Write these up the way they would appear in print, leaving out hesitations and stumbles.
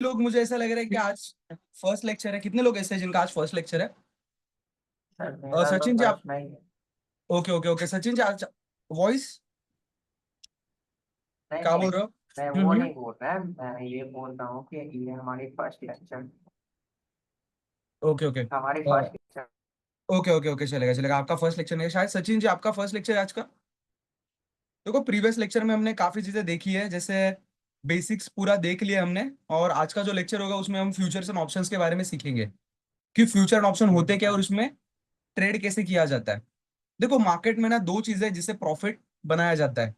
लोग, मुझे ऐसा लग रहा है कि आज फर्स्ट लेक्चर है। कितने लोग ऐसे हैं जिनका आज फर्स्ट लेक्चर है? सर मेरा तो सचिन जी आप? फर्स्ट में ही है। Okay okay okay, Sachin ji आज वॉइस नहीं क्या नहीं, बोल रहे हो? मैं वो हम्म। नहीं बोल रहा, मैं ये बोल रहा हूँ कि ये हमारी फर्स्ट लेक्चर, ओके ओके हमारी first lecture. Okay okay okay, चलेगा चलेगा। आपका फर्स्ट लेक्चर नहीं है शायद। सचिन जी आपका फर्स्ट लेक्चर है आज का? देखो, प्रीवियस लेक्चर में हमने काफी चीजें देखी है, जैसे बेसिक्स पूरा देख लिया हमने। और आज का जो लेक्चर होगा उसमें हम फ्यूचर्स एंड ऑप्शंस के बारे में सीखेंगे कि फ्यूचर एंड ऑप्शन होते क्या है और उसमें ट्रेड कैसे किया जाता है। देखो, मार्केट में ना दो चीजें जिससे प्रॉफिट बनाया जाता है।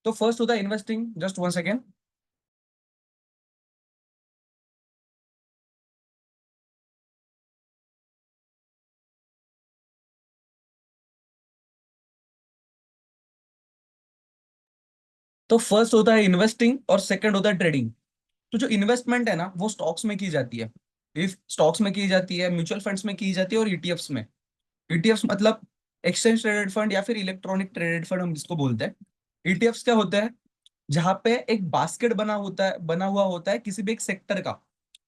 तो फर्स्ट होता है इन्वेस्टिंग। Just one second. तो फर्स्ट होता है इन्वेस्टिंग और सेकंड होता है ट्रेडिंग। तो जो इन्वेस्टमेंट है ना वो स्टॉक्स में की जाती है। इफ स्टॉक्स में की जाती है, म्यूचुअल फंड्स में की जाती है और ईटीएफ्स में। ईटीएफ्स मतलब एक्सचेंज ट्रेडेड फंड या फिर इलेक्ट्रॉनिक ट्रेडेड फंड हम जिसको बोलते हैं। ईटीएफ्स क्या होता है? जहां पे एक बास्केट बना हुआ होता है किसी भी एक सेक्टर का।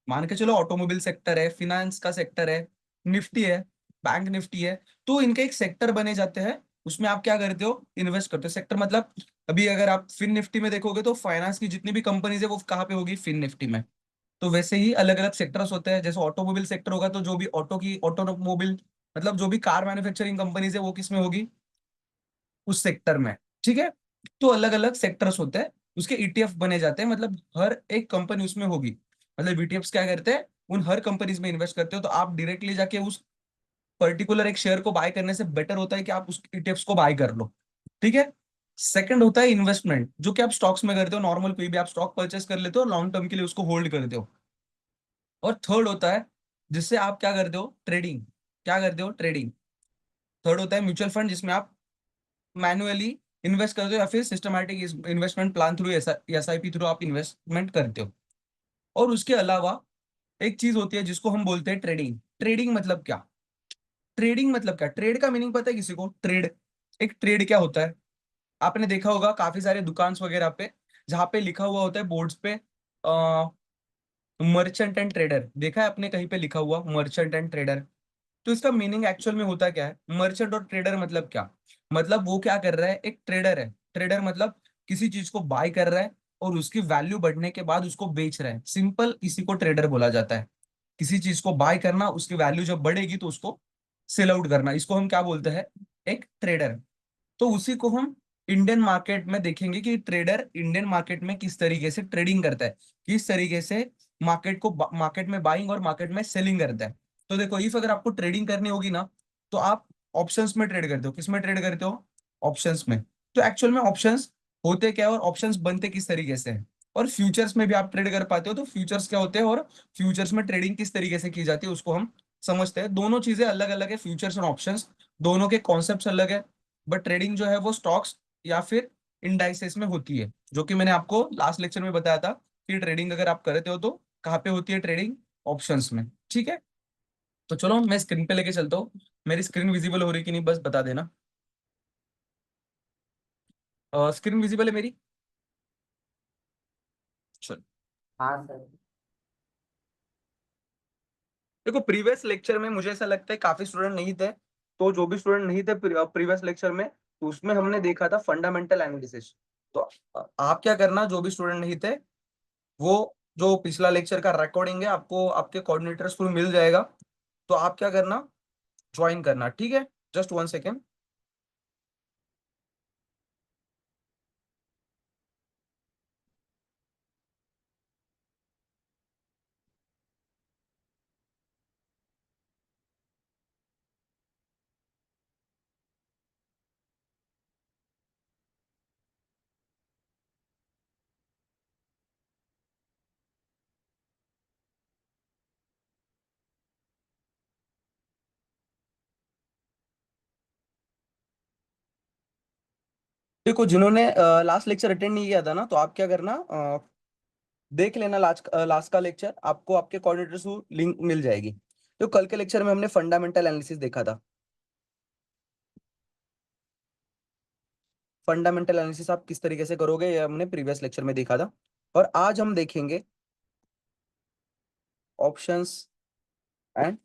मान के चलो ऑटोमोबाइल सेक्टर है, फिनेंस का सेक्टर है, निफ्टी है, बैंक निफ्टी है। तो इनके एक सेक्टर बने जाते हैं। उसमें आप क्या करते हो? इन्वेस्ट करते हो। सेक्टर मतलब अभी अगर आप फिन निफ्टी में देखोगे तो फाइनेंस की जितनी भी कंपनीज है वो कहाँ पे होगी? फिन निफ्टी में। तो वैसे ही अलग अलग सेक्टर्स होते हैं। जैसे ऑटोमोबाइल सेक्टर होगा तो जो भी ऑटोमोबाइल मतलब जो भी कार मैन्युफैक्चरिंग कंपनीज है वो किस में होगी? उस सेक्टर में। ठीक है। तो अलग अलग सेक्टर्स होते हैं, उसके ईटीएफ बने जाते हैं। मतलब हर एक कंपनी उसमें होगी। मतलब ईटीएफ क्या करते हैं? उन हर कंपनीज में इन्वेस्ट करते हो, तो आप डायरेक्टली जाके उस पर्टिकुलर एक शेयर को बाय करने से बेटर होता है कि आप उस ईटीएफ को बाय कर लो। ठीक है। सेकंड होता है इन्वेस्टमेंट, जो कि आप स्टॉक्स में करते हो। नॉर्मल कोई भी आप स्टॉक परचेस कर लेते हो, लॉन्ग टर्म के लिए उसको होल्ड करते हो। और थर्ड होता है जिससे आप क्या करते हो? ट्रेडिंग। क्या करते हो? ट्रेडिंग। थर्ड होता है म्यूचुअल फंड, जिसमें आप मैनुअली इन्वेस्ट करते हो या फिर systematic investment plan through SIP through आप इन्वेस्टमेंट करते हो। और उसके अलावा एक चीज होती है जिसको हम बोलते हैं ट्रेडिंग। ट्रेडिंग मतलब क्या? ट्रेडिंग मतलब क्या? ट्रेड का मीनिंग पता है किसी को? ट्रेड, एक ट्रेड क्या होता है? आपने देखा होगा काफी सारे दुकान वगैरह पे जहाँ पे लिखा हुआ होता है बोर्ड्स पे मर्चेंट एंड ट्रेडर। देखा है आपने कहीं पे लिखा हुआ मर्चेंट एंड ट्रेडर? तो इसका मीनिंग एक्चुअल में होता क्या है? मर्चेंट और ट्रेडर मतलब क्या? मतलब वो क्या कर रहा है? एक ट्रेडर है। ट्रेडर मतलब किसी चीज को बाय कर रहा है और उसकी वैल्यू बढ़ने के बाद उसको बेच रहा है। सिंपल इसी को ट्रेडर बोला जाता है। किसी चीज को बाय करना, उसकी वैल्यू जब बढ़ेगी तो उसको सेल आउट करना, इसको हम क्या बोलते हैं? एक ट्रेडर। तो उसी को हम इंडियन मार्केट में देखेंगे कि ट्रेडर इंडियन मार्केट में किस तरीके से ट्रेडिंग करता है, किस तरीके से मार्केट में बाइंग और मार्केट में सेलिंग करता है। तो देखो, इफ अगर आपको ट्रेडिंग करनी होगी ना तो आप ऑप्शंस में ट्रेड करते हो। किस में ट्रेड करते हो? ऑप्शंस में। तो एक्चुअल में ऑप्शंस होते क्या है और ऑप्शंस बनते किस तरीके से हैं? और फ्यूचर्स में भी आप ट्रेड कर पाते हो। तो फ्यूचर्स क्या होते हैं और फ्यूचर्स में ट्रेडिंग किस तरीके से की जाती है उसको हम समझते हैं। दोनों चीजें अलग अलग है, फ्यूचर्स और ऑप्शंस। दोनों के कॉन्सेप्ट अलग है। बट ट्रेडिंग जो है वो स्टॉक्स या फिर इंडाइसेस में होती है, जो कि मैंने आपको लास्ट लेक्चर में बताया था कि ट्रेडिंग अगर आप करते हो तो कहाँ पे होती है ट्रेडिंग? ऑप्शंस में। ठीक है। तो चलो मैं स्क्रीन पे लेके चलता हूँ। मेरी स्क्रीन विजिबल हो रही कि नहीं बस बता देना। स्क्रीन विजिबल है मेरी? चलो। हाँ सर। देखो, प्रीवियस लेक्चर में मुझे ऐसा लगता है काफी स्टूडेंट नहीं थे। तो जो भी स्टूडेंट नहीं थे प्रीवियस लेक्चर में, तो उसमें हमने देखा था फंडामेंटल एनालिसिस। तो आप क्या करना, जो भी स्टूडेंट नहीं थे, वो जो पिछला लेक्चर का रिकॉर्डिंग है आपको आपके कोऑर्डिनेटर थ्रू मिल जाएगा। तो आप क्या करना? ज्वाइन करना। ठीक है। Just one second. देखो, जिन्होंने लास्ट लेक्चर अटेंड नहीं किया था ना, तो आप क्या करना, देख लेना लास्ट का लेक्चर, आपको आपके कोऑर्डिनेटर से लिंक मिल जाएगी। तो कल के लेक्चर में हमने फंडामेंटल एनालिसिस देखा था। फंडामेंटल एनालिसिस आप किस तरीके से करोगे ये हमने प्रीवियस लेक्चर में देखा था। और आज हम देखेंगे ऑप्शंस एंड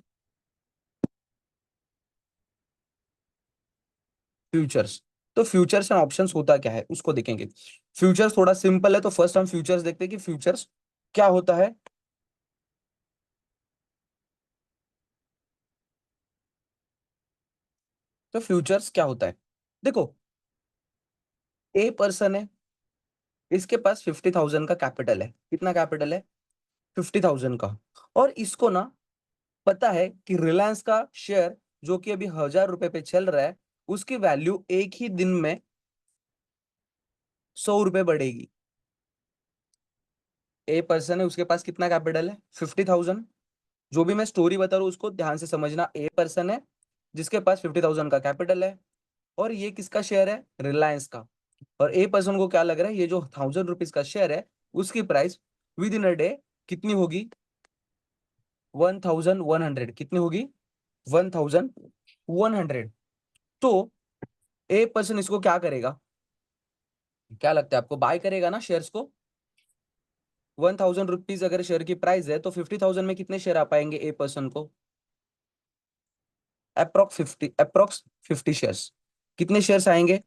फ्यूचर्स। तो फ्यूचर्स एंड ऑप्शंस होता क्या है उसको देखेंगे। फ्यूचर्स थोड़ा सिंपल है, तो फर्स्ट हम फ्यूचर्स देखते हैं कि फ्यूचर्स क्या होता है। तो फ्यूचर्स क्या होता है, देखो ए पर्सन है, इसके पास 50,000 का कैपिटल है। कितना कैपिटल है? 50,000 का। और इसको ना पता है कि रिलायंस का शेयर जो कि अभी 1,000 रुपए पे चल रहा है, उसकी वैल्यू एक ही दिन में 100 रुपए बढ़ेगी। ए पर्सन है, उसके पास कितना कैपिटल है? 50,000। जो भी मैं स्टोरी बता रहा हूँ उसको ध्यान से समझना। ए पर्सन है जिसके पास 50,000 का कैपिटल है, और ये किसका शेयर है? रिलायंस का। और ए पर्सन को क्या लग रहा है, ये जो 1,000 रुपीज का शेयर है उसकी price with in a day कितनी होगी? 1,100। कितनी होगी? 1,100। तो ए पर्सन इसको क्या करेगा? क्या लगता है आपको? बाय करेगा ना शेयर्स को। 1,000 रुपीज अगर शेयर की प्राइस है तो 50,000 में कितने शेयर आ पाएंगे ए पर्सन को? Approx 50 shares. कितने शेयर्स आएंगे?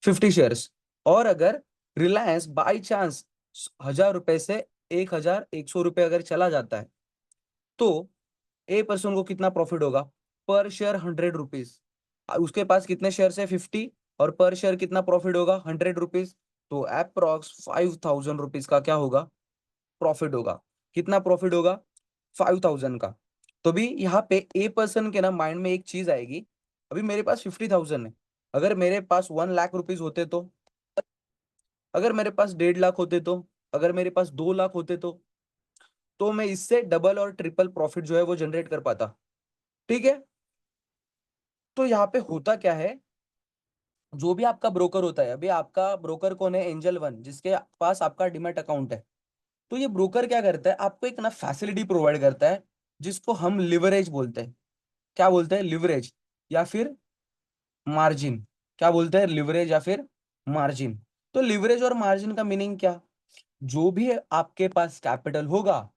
50 शेयर्स। और अगर रिलायंस बाई चांस 1,000 रुपए से 1,100 रुपए अगर चला जाता है, तो ए पर्सन को कितना प्रॉफिट होगा? पर शेयर 100 रुपीज। उसके पास कितने शेयर है? 50। और पर शेयर कितना प्रॉफिट होगा? 100 रुपीज। तो अप्रोक्स 5,000 रुपीज का क्या होगा? प्रॉफिट होगा। कितना प्रॉफिट होगा? 5,000 का। तो भी यहाँ पे ए पर्सन के ना माइंड में एक चीज आएगी, अभी मेरे पास 50,000 है, अगर मेरे पास 1 लाख रुपीज होते तो, अगर मेरे पास 1.5 लाख होते तो, अगर मेरे पास 2 लाख होते तो मैं इससे डबल और ट्रिपल प्रॉफिट जो है वो जनरेट कर पाता। ठीक है। तो यहाँ पे होता क्या है, जो भी आपका ब्रोकर होता है, अभी आपका ब्रोकर कौन है? एंजल वन, जिसके पास आपका डिमैट अकाउंट है। तो ये ब्रोकर क्या करता है, आपको एक ना फैसिलिटी प्रोवाइड करता है जिसको हम लिवरेज बोलते हैं। क्या बोलते हैं? लिवरेज या फिर मार्जिन। क्या बोलते हैं? लिवरेज या फिर मार्जिन। तो लिवरेज और मार्जिन का मीनिंग क्या? जो भी आपके पास कैपिटल होगा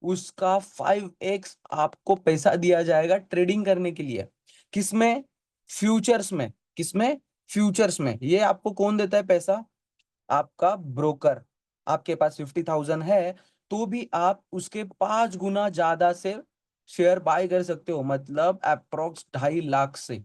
उसका 5x आपको पैसा दिया जाएगा ट्रेडिंग करने के लिए। किसमें? फ्यूचर्स में। किसमें? फ्यूचर्स में। ये आपको कौन देता है पैसा? आपका ब्रोकर। आपके पास 50,000 है तो भी आप उसके 5 गुना ज्यादा से शेयर बाय कर सकते हो, मतलब अप्रोक्स 2.5 लाख से।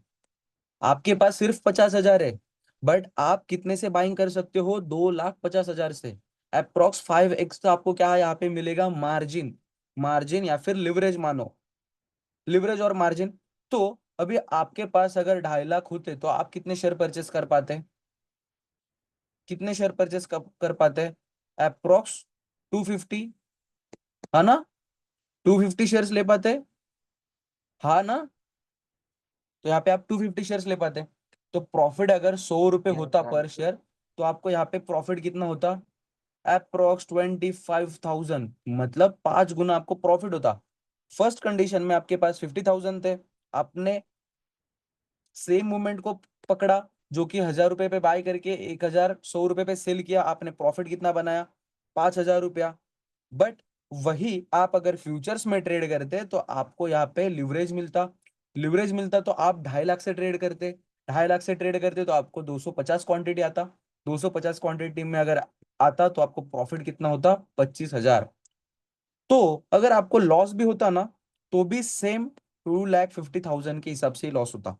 आपके पास सिर्फ 50,000 है, बट आप कितने से बाइंग कर सकते हो? 2,50,000 से। अप्रोक्स 5x तो आपको क्या है यहाँ पे मिलेगा? मार्जिन। मार्जिन या फिर लिवरेज मानो। लिवरेज और मार्जिन। तो अभी आपके पास अगर 2.5 लाख होते तो आप कितने शेयर परचेस कर पाते? कितने शेयर परचेस कर पाते हैं? अप्रोक्स 250। हाँ ना? 250 शेयर्स ले पाते। हाँ ना? तो यहाँ पे आप 250 शेयर्स ले पाते। तो प्रॉफिट अगर 100 रुपए यस होता सर। पर शेयर, तो आपको यहाँ पे प्रॉफिट कितना होता? अप्रोक्स 25,000। मतलब 5 गुना आपको प्रॉफिट होता। फर्स्ट कंडीशन में आपके पास 50,000 थे, आपने सेम मूवमेंट को पकड़ा जो कि 1,000 रुपए पे बाय करके 1,100 रुपए पे सेल किया, आपने प्रॉफिट कितना बनाया? 5,000 रुपया। बट वही आप अगर फ्यूचर्स में ट्रेड करते तो आपको यहाँ पे लिवरेज मिलता। लिवरेज मिलता तो आप 2.5 लाख से ट्रेड करते। 2.5 लाख से ट्रेड करते तो आपको 250 क्वांटिटी आता। 250 क्वांटिटी में अगर आता तो आपको प्रॉफिट कितना होता? 25,000। तो अगर आपको लॉस भी होता ना, तो भी सेम 2,50,000 के हिसाब से ही लॉस होता।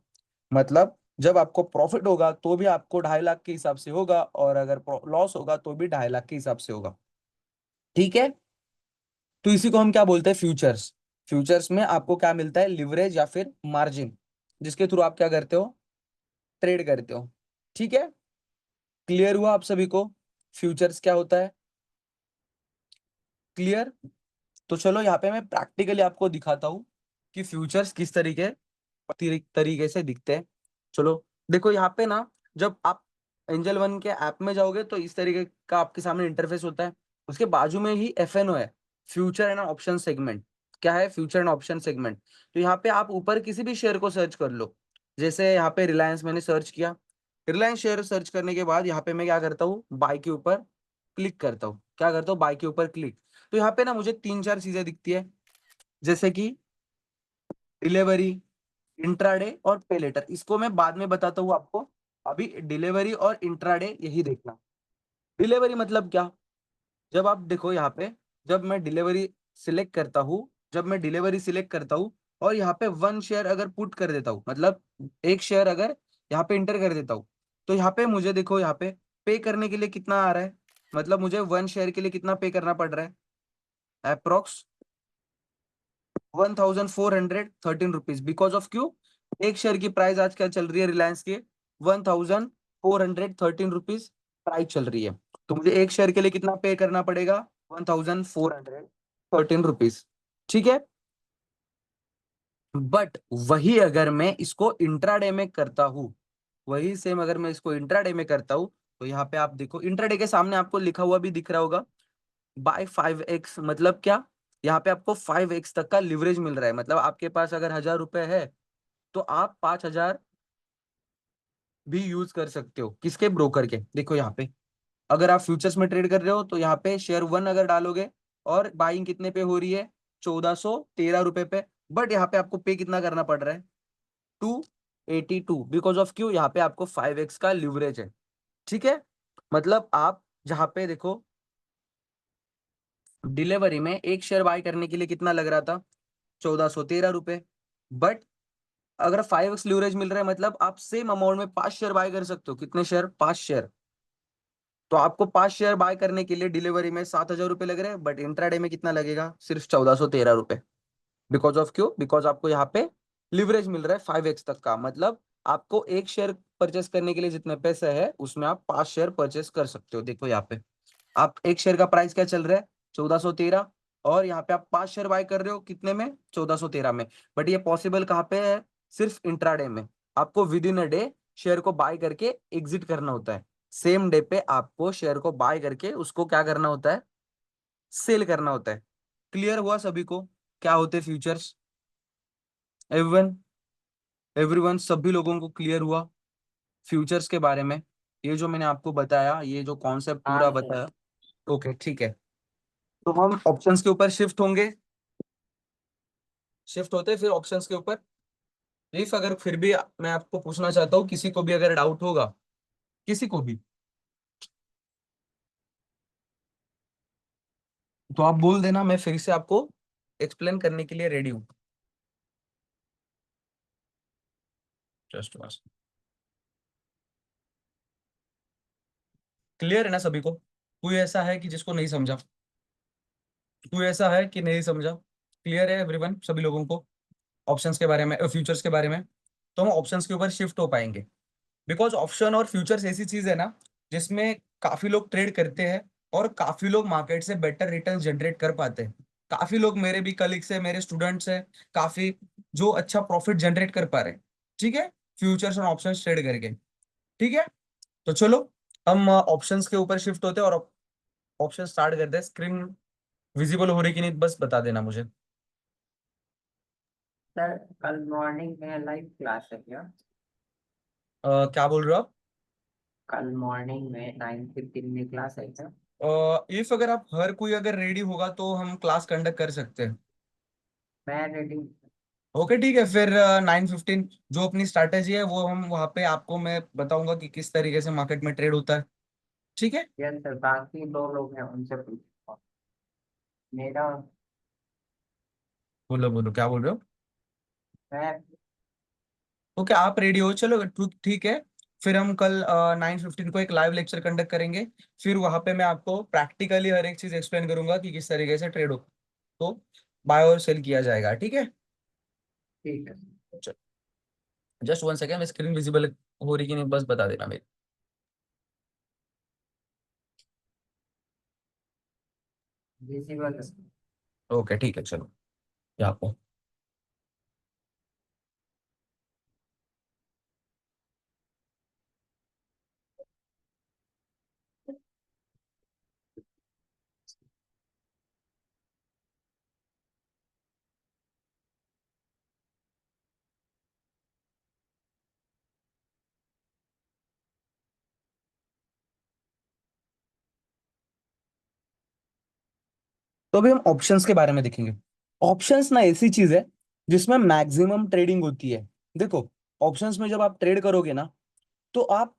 मतलब जब आपको प्रॉफिट होगा तो भी आपको 2.5 लाख के हिसाब से होगा, और अगर लॉस होगा तो भी 2.5 लाख के हिसाब से होगा। ठीक है। तो इसी को हम क्या बोलते हैं? फ्यूचर्स। फ्यूचर्स में आपको क्या मिलता है? लिवरेज या फिर मार्जिन, जिसके थ्रू आप क्या करते हो? ट्रेड करते हो। ठीक है। क्लियर हुआ आप सभी को फ्यूचर्स क्या होता है? क्लियर। तो चलो यहाँ पे मैं प्रैक्टिकली आपको दिखाता हूँ कि फ्यूचर्स किस तरीके से दिखते हैं। चलो देखो यहाँ पे ना, जब आप एंजल वन के ऐप में जाओगे तो इस तरीके का आपके सामने इंटरफेस होता है। उसके बाजू में ही एफएनओ है, फ्यूचर एंड ऑप्शन सेगमेंट। क्या है? Future and option segment. तो यहाँ पे आप ऊपर किसी भी शेयर को सर्च कर लो। जैसे यहाँ पे रिलायंस मैंने सर्च किया। रिलायंस शेयर सर्च करने के बाद यहाँ पे मैं क्या करता हूँ? बाय के ऊपर क्लिक करता हूँ। क्या करता हूँ? बाय के ऊपर क्लिक। तो यहाँ पे ना मुझे 3-4 चीजें दिखती है। जैसे कि डिलीवरी, इंट्राडे और पे लेटर, इसको मैं बाद में बताता हूँ आपको। अभी डिलीवरी और इंट्राडे यही देखना। डिलीवरी मतलब क्या? जब आप देखो यहाँ पे, जब मैं डिलीवरी सिलेक्ट करता हूँ, जब मैं डिलीवरी सिलेक्ट करता हूँ और यहाँ पे वन शेयर अगर पुट कर देता हूँ, मतलब एक शेयर अगर यहाँ पे इंटर कर देता हूँ, तो यहाँ पे मुझे देखो, यहाँ पे पे करने के लिए कितना आ रहा है, मतलब मुझे वन शेयर के लिए कितना पे करना पड़ रहा है, अप्रोक्स 1413 रुपीज, बिकॉज ऑफ क्यों? एक शेयर की प्राइस आज क्या चल रही है रिलायंस की? 1413 रुपीज प्राइस चल रही है। तो मुझे एक शेयर के लिए कितना पे करना पड़ेगा? 1413 रुपीज। ठीक है। बट वही अगर मैं इसको इंट्राडे में करता हूँ, वही सेम अगर मैं इसको इंट्राडे में करता हूँ, तो यहाँ पे आप देखो इंट्राडे के सामने आपको लिखा हुआ भी दिख रहा होगा, बाय 5x। मतलब क्या? यहाँ पे आपको 5x तक का लिवरेज मिल रहा है। मतलब आपके पास अगर 1000 रुपए है, तो आप 5000 भी यूज कर सकते हो। किसके? ब्रोकर के। देखो यहाँ पे, अगर आप फ्यूचर्स में ट्रेड कर रहे हो, तो यहाँ पे शेयर वन अगर डालोगे और बाइंग कितने पे हो रही है? 1413 रुपए पे। बट यहाँ पे आपको पे कितना करना पड़ रहा है? 282, बिकॉज ऑफ क्यों? यहाँ पे आपको 5x का लिवरेज है। ठीक है। मतलब आप जहाँ पे देखो, डिलीवरी में एक शेयर बाय करने के लिए कितना लग रहा था? 1413 रुपए। बट अगर 5x लीवरेज मिल रहा है, मतलब आप सेम अमाउंट में 5 शेयर बाय कर सकते हो। कितने शेयर? 5 शेयर। तो आपको 5 शेयर बाय करने के लिए डिलीवरी में 7000 रुपए लग रहे हैं, बट इंट्राडे में कितना लगेगा? सिर्फ 1413 रुपए। बिकॉज ऑफ क्यों? बिकॉज आपको यहाँ पे लिवरेज मिल रहा है 5x तक का। मतलब आपको एक शेयर परचेस करने के लिए जितने पैसे है, उसमें आप 5 शेयर परचेस कर सकते हो। देखो यहाँ पे, आप एक शेयर का प्राइस क्या चल रहा है? 1413। और यहाँ पे आप 5 शेयर बाय कर रहे हो कितने में? 1413 में। बट ये पॉसिबल कहाँ पे है? सिर्फ इंट्राडे में। आपको with in a day share को बाय करके एग्जिट करना होता है। सेम डे पे आपको शेयर को बाय करके उसको क्या करना होता है? सेल करना होता है। क्लियर हुआ सभी को क्या होते फ्यूचर्स? एवरीवन, एवरीवन, सभी लोगों को क्लियर हुआ फ्यूचर्स के बारे में? ये जो मैंने आपको बताया, ये जो कॉन्सेप्ट हाँ पूरा सर। बताया। ओके, ठीक है। तो हम ऑप्शंस के ऊपर शिफ्ट होंगे। शिफ्ट होते हैं फिर ऑप्शंस के ऊपर। इफ अगर फिर भी मैं आपको पूछना चाहता हूँ, किसी को भी अगर डाउट होगा, किसी को भी, तो आप बोल देना, मैं फिर से आपको एक्सप्लेन करने के लिए रेडी हूँ। जस्ट बस। क्लियर है ना सभी को? कोई ऐसा है कि जिसको नहीं समझा? कोई ऐसा है कि नहीं समझा? क्लियर है एवरीवन, सभी लोगों को ऑप्शंस के बारे में, फ्यूचर्स के बारे में? तो हम ऑप्शंस के ऊपर शिफ्ट हो पाएंगे। बिकॉज ऑप्शन और फ्यूचर्स ऐसी चीज है ना, जिसमें काफी लोग ट्रेड करते हैं और काफी लोग मार्केट से बेटर रिटर्न जनरेट कर पाते हैं। काफी लोग, मेरे भी कलीग्स है, मेरे स्टूडेंट्स है, काफी जो अच्छा प्रॉफिट जनरेट कर पा रहे हैं। ठीक है, फ्यूचर्स और ऑप्शंस ट्रेड करके। ठीक है, तो चलो हम ऑप्शंस के ऊपर शिफ्ट होते हैं और ऑप्शन स्टार्ट करते हैं। स्क्रीन विजिबल हो रही कि नहीं बस बता देना मुझे। सर कल मॉर्निंग में लाइव क्लास है क्या? क्या बोल रहे हो कल मॉर्निंग में 9:15 में क्लास है क्या? आप? इफ अगर आप हर कोई अगर रेडी होगा तो हम क्लास कंडक्ट कर सकते हैं। मैं रेडी। ओके, ठीक है फिर। 9:15 जो अपनी स्ट्रैटेजी है वो हम वहाँ पे आपको मैं बताऊंगा कि किस तरीके से मार्केट में ट्रेड होता है। ठीक है। यस सर, बाकी दो लोग हैं उनसे पूछो। मेरा बोलो बोलो, क्या बोल रहे हो? मैं ओके, आप रेडी हो, चलो ठीक है। फिर हम कल 9:15 को एक लाइव लेक्चर कंडक्ट करेंगे। फिर वहाँ पे मैं आपको प्रैक्टिकली हर एक चीज एक्सप्लेन करूंगा कि किस तरीके से ट्रेड हो तो बाय और सेल किया जाएगा। ठीक है। ठीक है। जस्ट 1 सेकेंड, स्क्रीन विजिबल हो रही कि नहीं बस बता देना मेरे। विजिबल। ओके, ठीक है, चलो यहाँ पे। तो अभी हम ऑप्शंस के बारे में देखेंगे। ऑप्शंस ना ऐसी चीज है जिसमें मैक्सिमम ट्रेडिंग होती है। देखो, ऑप्शंस में जब आप ट्रेड करोगे ना, तो आप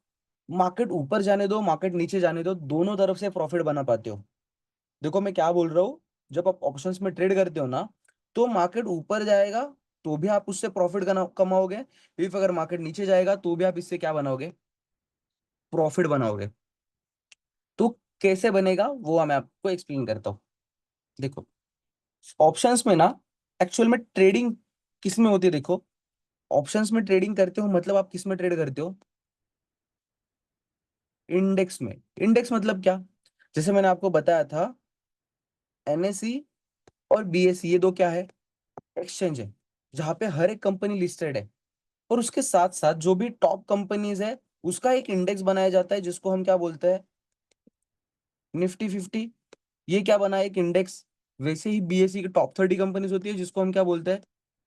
मार्केट ऊपर जाने दो, मार्केट नीचे जाने दो, दोनों तरफ से प्रॉफिट बना पाते हो। देखो मैं क्या बोल रहा हूँ, जब आप ऑप्शंस में ट्रेड करते हो ना, तो मार्केट ऊपर जाएगा तो भी आप उससे प्रॉफिट कमाओगे। इफ अगर मार्केट नीचे जाएगा तो भी आप इससे क्या बनाओगे, प्रॉफिट बनाओगे। तो कैसे बनेगा वो मैं आपको एक्सप्लेन करता हूँ। देखो, ऑप्शंस में ना एक्चुअल में ट्रेडिंग किस में होती है, देखो, ऑप्शंस में ट्रेडिंग करते हो मतलब आप किस में ट्रेड करते हो, इंडेक्स में। इंडेक्स मतलब क्या, जैसे मैंने आपको बताया था, एनएसई और बीएसई, ये दो क्या है, एक्सचेंज है जहां पे हर एक कंपनी लिस्टेड है। और उसके साथ साथ जो भी टॉप कंपनीज है उसका एक इंडेक्स बनाया जाता है जिसको हम क्या बोलते हैं, निफ्टी 50। ये क्या बना है, एक इंडेक्स। वैसे ही बीएसई की टॉप 30 कंपनीज होती है जिसको हम क्या बोलते हैं,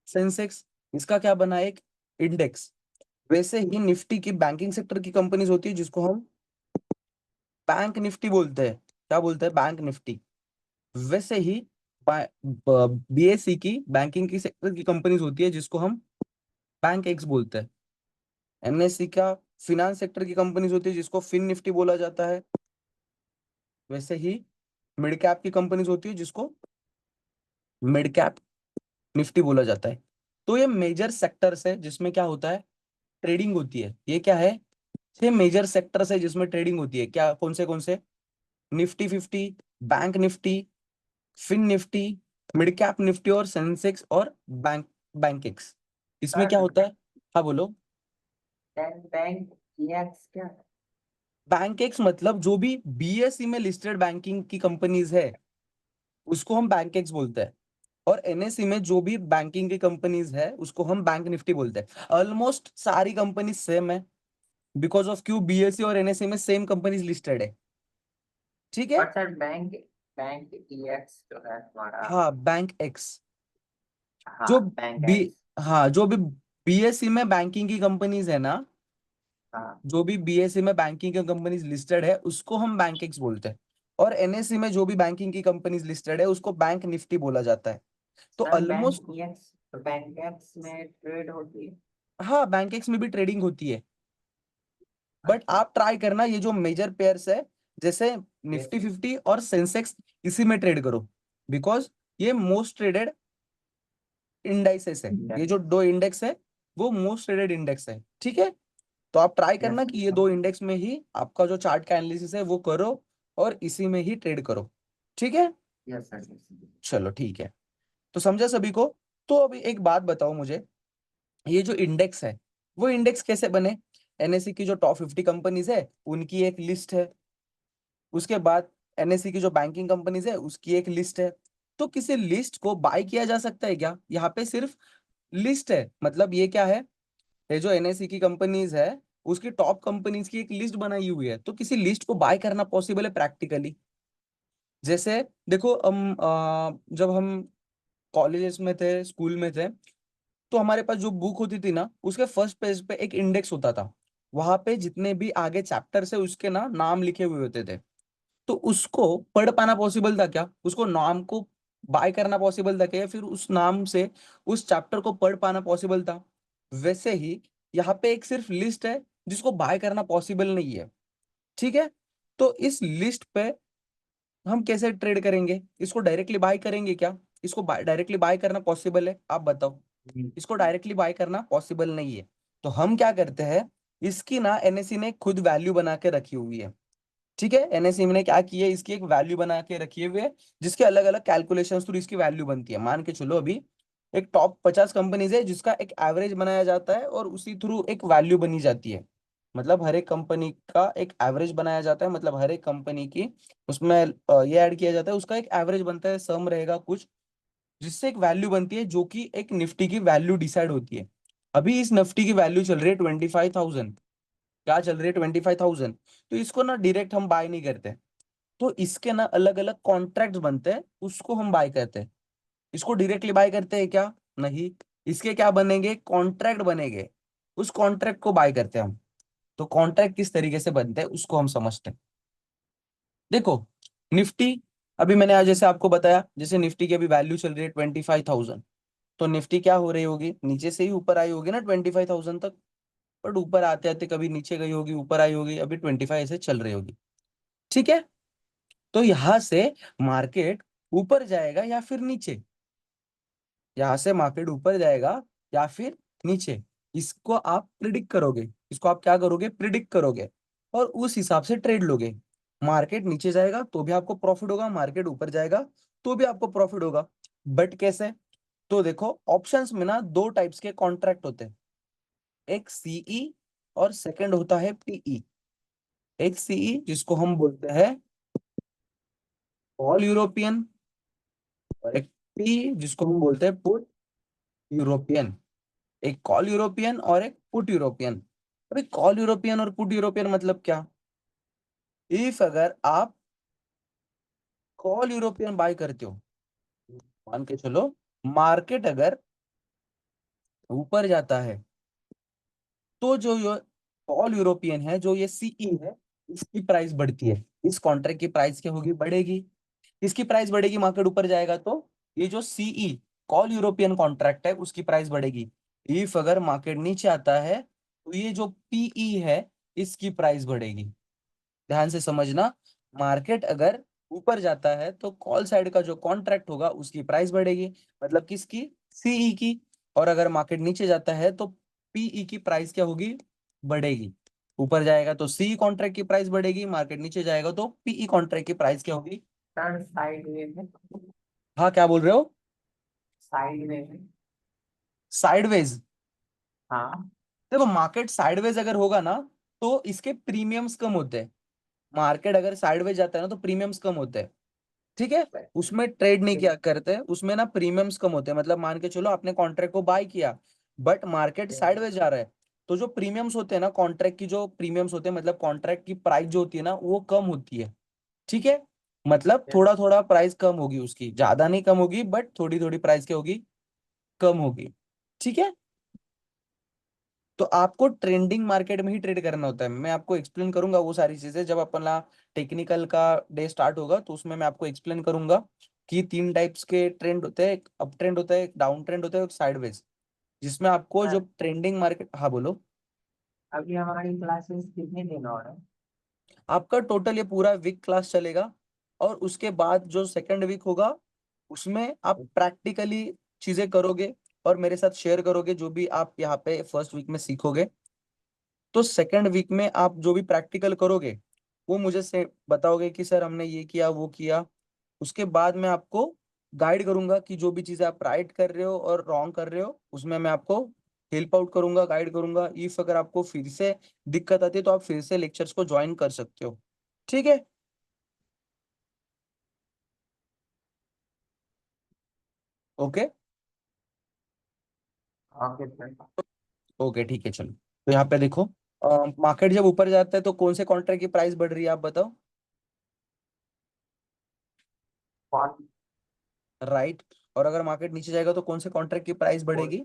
सेंसेक्स। इसका क्या बना है, एक इंडेक्स। वैसे ही निफ्टी की बैंकिंग सेक्टर की कंपनीज होती है जिसको हम बैंक निफ्टी बोलते हैं। क्या बोलते हैं, बैंक निफ्टी। वैसे ही बीएसई की बैंकिंग की सेक्टर की कंपनीज होती है जिसको हम बैंक एक्स बोलते हैं। एनएससी का फिनांस सेक्टर की कंपनीज होती है जिसको फिन निफ्टी बोला जाता है। वैसे ही मिड कैप की कंपनीज होती है जिसको मिड कैप निफ्टी बोला जाता है। तो ये मेजर सेक्टर्स है जिसमें क्या होता है, ट्रेडिंग होती है। ये क्या है, ये मेजर सेक्टर्स है जिसमें ट्रेडिंग होती है। क्या, कौन से, Nifty 50, bank Nifty, fin Nifty, mid cap Nifty और सेंसेक्स और बैंकेक्स। इसमें क्या सर होता है, हाँ बोलो। बैंक एक्स क्या है? बैंकेक्स मतलब जो भी बीएसई में लिस्टेड बैंकिंग की कंपनीज है उसको हम बैंकेक्स बोलते हैं। और एनएसई में जो भी बैंकिंग की कंपनीज है उसको हम बैंक निफ्टी बोलते हैं। ऑलमोस्ट सारी कंपनीज सेम है, बिकॉज ऑफ क्यू बीएसई और एनएसई में सेम कंपनीज लिस्टेड है। ठीक है। पर सर बैंक बैंक एक्स जो है हमारा। हाँ, बैंक एक्स। हाँ जो बैंक बी एक्स। हाँ, जो भी बीएसई में बैंकिंग की कंपनीज है ना, हाँ जो भी बीएसई में बैंकिंग की कंपनीज लिस्टेड है उसको हम बैंक एक्स बोलते हैं। और एनएसई में जो भी बैंकिंग की कंपनीज लिस्टेड है उसको बैंक निफ्टी बोला जाता है। तो सर ऑलमोस्ट, बैंक एक्स में ट्रेड होती है। हाँ, बैंक एक्स में भी ट्रेडिंग होती है। बट अच्छा। आप ट्राई करना ये जो मेजर पेयर्स है, जैसे निफ्टी जैसे 50 और सेंसेक्स, इसी में ट्रेड करो। बिकॉज ये मोस्ट ट्रेडेड इंडाइसेस है, ये जो दो इंडेक्स है वो मोस्ट ट्रेडेड इंडेक्स है। ठीक है। तो आप ट्राई यस करना कि ये दो इंडेक्स में ही आपका जो चार्ट का एनालिसिस है वो करो और इसी में ही ट्रेड करो। ठीक है। Yes sir. चलो ठीक है। तो समझा सभी को। तो अभी एक बात बताओ मुझे, ये जो इंडेक्स है वो इंडेक्स कैसे बने। एनएससी की जो टॉप 50 कंपनीज है उनकी एक लिस्ट है। उसके बाद एनएससी की जो बैंकिंग कंपनीज है उसकी एक लिस्ट है। तो किसी लिस्ट को बाय किया जा सकता है क्या, यहाँ पे सिर्फ लिस्ट है, मतलब ये क्या है, ये जो एनएससी की कंपनीज है उसकी टॉप कंपनीज की एक लिस्ट बनाई हुई है। तो किसी लिस्ट को बाय करना पॉसिबल है प्रैक्टिकली। जैसे देखो, जब हम कॉलेजेस में थे, स्कूल में थे, तो हमारे पास जो बुक होती थी ना उसके फर्स्ट पेज पे एक इंडेक्स होता था। वहां पे जितने भी आगे चैप्टर से उसके ना नाम लिखे हुए होते थे। तो उसको पढ़ पाना पॉसिबल था क्या, उसको नाम को बाय करना पॉसिबल था क्या, या फिर उस नाम से उस चैप्टर को पढ़ पाना पॉसिबल था। वैसे ही यहाँ पे एक सिर्फ लिस्ट है जिसको बाय करना पॉसिबल नहीं है। ठीक है। तो इस लिस्ट पे हम कैसे ट्रेड करेंगे, इसको डायरेक्टली बाय करेंगे क्या, इसको डायरेक्टली बाय करना पॉसिबल है, आप बताओ। इसको डायरेक्टली बाय करना पॉसिबल नहीं है। तो हम क्या करते हैं, इसकी ना एनएससी ने खुद वैल्यू बना के रखी हुई है। ठीक है। एनएससी ने क्या की है, इसकी एक वैल्यू बना के रखी हुई है जिसके अलग अलग कैलकुलेशन थ्रू इसकी वैल्यू बनती है। मान के चलो अभी एक टॉप 50 कंपनीज है जिसका एक एवरेज बनाया जाता है और उसी थ्रू एक वैल्यू बनी जाती है। मतलब हर एक कंपनी का एक एवरेज बनाया जाता है, मतलब हर एक कंपनी की उसमें ये ऐड किया जाता है, उसका एक एवरेज बनता है, सम रहेगा कुछ, जिससे एक वैल्यू बनती है जो कि एक निफ्टी की वैल्यू डिसाइड होती है। अभी इस निफ्टी की वैल्यू चल रही है 25,000। क्या चल रही है, 25,000। तो इसको ना डायरेक्ट हम बाय नहीं करते। तो इसके ना अलग अलग कॉन्ट्रैक्ट बनते हैं, उसको हम बाय करते हैं। इसको डायरेक्टली बाय करते हैं क्या, नहीं। इसके क्या बनेंगे, कॉन्ट्रैक्ट बनेंगे, उस कॉन्ट्रैक्ट को बाय करते हैं हम। तो कॉन्ट्रैक्ट किस तरीके से बनते हैं उसको हम समझते हैं। देखो, निफ्टी अभी मैंने आज जैसे आपको बताया, जैसे निफ्टी की अभी वैल्यू चल रही है 25,000, तो निफ्टी क्या हो रही होगी, नीचे से ही ऊपर आई होगी ना 25,000 तक। बट ऊपर आते आते कभी नीचे गई होगी, ऊपर आई होगी, अभी 25 ऐसे चल रही होगी। ठीक है। तो यहां से मार्केट ऊपर जाएगा या फिर नीचे, यहां से मार्केट ऊपर जाएगा या फिर नीचे, इसको आप प्रिडिक्ट करोगे, इसको आप क्या करोगे, प्रिडिक्ट करोगे, और उस हिसाब से ट्रेड लोगे। मार्केट नीचे जाएगा तो भी आपको प्रॉफिट होगा, मार्केट ऊपर जाएगा तो भी आपको प्रॉफिट होगा। बट कैसे? तो देखो, ऑप्शंस में ना दो टाइप्स के कॉन्ट्रैक्ट होते हैं, एक सीई और सेकंड होता है पीई। एक सीई जिसको हम बोलते हैं ऑल यूरोपियन, और एक पी जिसको हम बोलते हैं पुट यूरोपियन। एक कॉल यूरोपियन और एक पुट यूरोपियन। अभी कॉल यूरोपियन और पुट यूरोपियन मतलब क्या? इफ अगर आप कॉल यूरोपियन बाय करते हो, मान के चलो मार्केट अगर ऊपर जाता है, तो जो ये कॉल यूरोपियन है, जो ये सीई है, इसकी प्राइस बढ़ती है, इस कॉन्ट्रैक्ट की प्राइस क्या होगी, बढ़ेगी। इसकी प्राइस बढ़ेगी, मार्केट ऊपर जाएगा तो ये जो सीई कॉल यूरोपियन कॉन्ट्रैक्ट है उसकी प्राइस बढ़ेगी। इफ अगर मार्केट नीचे आता है तो ये जो पीई है इसकी प्राइस बढ़ेगी। ध्यान से समझना, मार्केट अगर ऊपर जाता है तो कॉल साइड का जो कॉन्ट्रैक्ट होगा उसकी प्राइस बढ़ेगी, मतलब किसकी, सीई की। और अगर मार्केट नीचे जाता है तो पीई की प्राइस क्या होगी, बढ़ेगी। ऊपर जाएगा तो सी कॉन्ट्रैक्ट की प्राइस बढ़ेगी, मार्केट नीचे जाएगा तो पीई कॉन्ट्रैक्ट की प्राइस क्या होगी। सर साइड वे में, हाँ, क्या बोल रहे हो? साइड वे में। साइडवेज? हाँ। देखो, मार्केट साइडवेज अगर होगा ना तो इसके प्रीमियम्स कम होते हैं। मार्केट अगर साइडवेज जाता है ना तो प्रीमियम्स कम होते हैं। ठीक है। उसमें ट्रेड नहीं किया करते, उसमें ना प्रीमियम्स कम होते हैं। मतलब मान के चलो आपने कॉन्ट्रैक्ट को बाय किया, बट मार्केट साइडवेज जा रहा है, तो जो प्रीमियम्स होते हैं ना, कॉन्ट्रैक्ट की जो प्रीमियम्स होते हैं, मतलब कॉन्ट्रैक्ट की प्राइस जो होती है ना वो कम होती है। ठीक है। मतलब थोड़ा थोड़ा प्राइस कम होगी उसकी, ज्यादा नहीं कम होगी, बट थोड़ी थोड़ी प्राइस क्या होगी, कम होगी। ठीक है। तो आपको ट्रेंडिंग मार्केट में ही ट्रेड करना होता है। मैं आपको एक्सप्लेन करूंगा वो सारी चीजें जब अपना टेक्निकल का डे स्टार्ट होगा, तो उसमें मैं आपको एक्सप्लेन करूंगा कि तीन टाइप्स के ट्रेंड होते हैं, एक अप ट्रेंड होता है, एक डाउन ट्रेंड होता है, एक साइडवेज। जिसमें आपको जो सर ट्रेंडिंग मार्केट, हाँ बोलो। अभी हमारी क्लासेस कितने दिन और है? आपका टोटल ये पूरा वीक क्लास चलेगा, और उसके बाद जो सेकंड वीक होगा उसमें आप प्रैक्टिकली चीजें करोगे और मेरे साथ शेयर करोगे जो भी आप यहाँ पे फर्स्ट वीक में सीखोगे। तो सेकंड वीक में आप जो भी प्रैक्टिकल करोगे वो मुझे से बताओगे कि सर हमने ये किया वो किया। उसके बाद मैं आपको गाइड करूंगा कि जो भी चीजें आप राइट कर रहे हो और रॉन्ग कर रहे हो उसमें मैं आपको हेल्प आउट करूंगा, गाइड करूंगा। इफ अगर आपको फिर से दिक्कत आती है तो आप फिर से लेक्चर्स को ज्वाइन कर सकते हो। ठीक है। ओके। Okay sir. ओके ठीक है, चलो। तो यहाँ पे देखो, मार्केट जब ऊपर जाता है तो कौन से कॉन्ट्रैक्ट की प्राइस बढ़ रही है, आप बताओ। कौन? राइट। और अगर मार्केट नीचे जाएगा तो कौन से कॉन्ट्रैक्ट की प्राइस कौन? बढ़ेगी,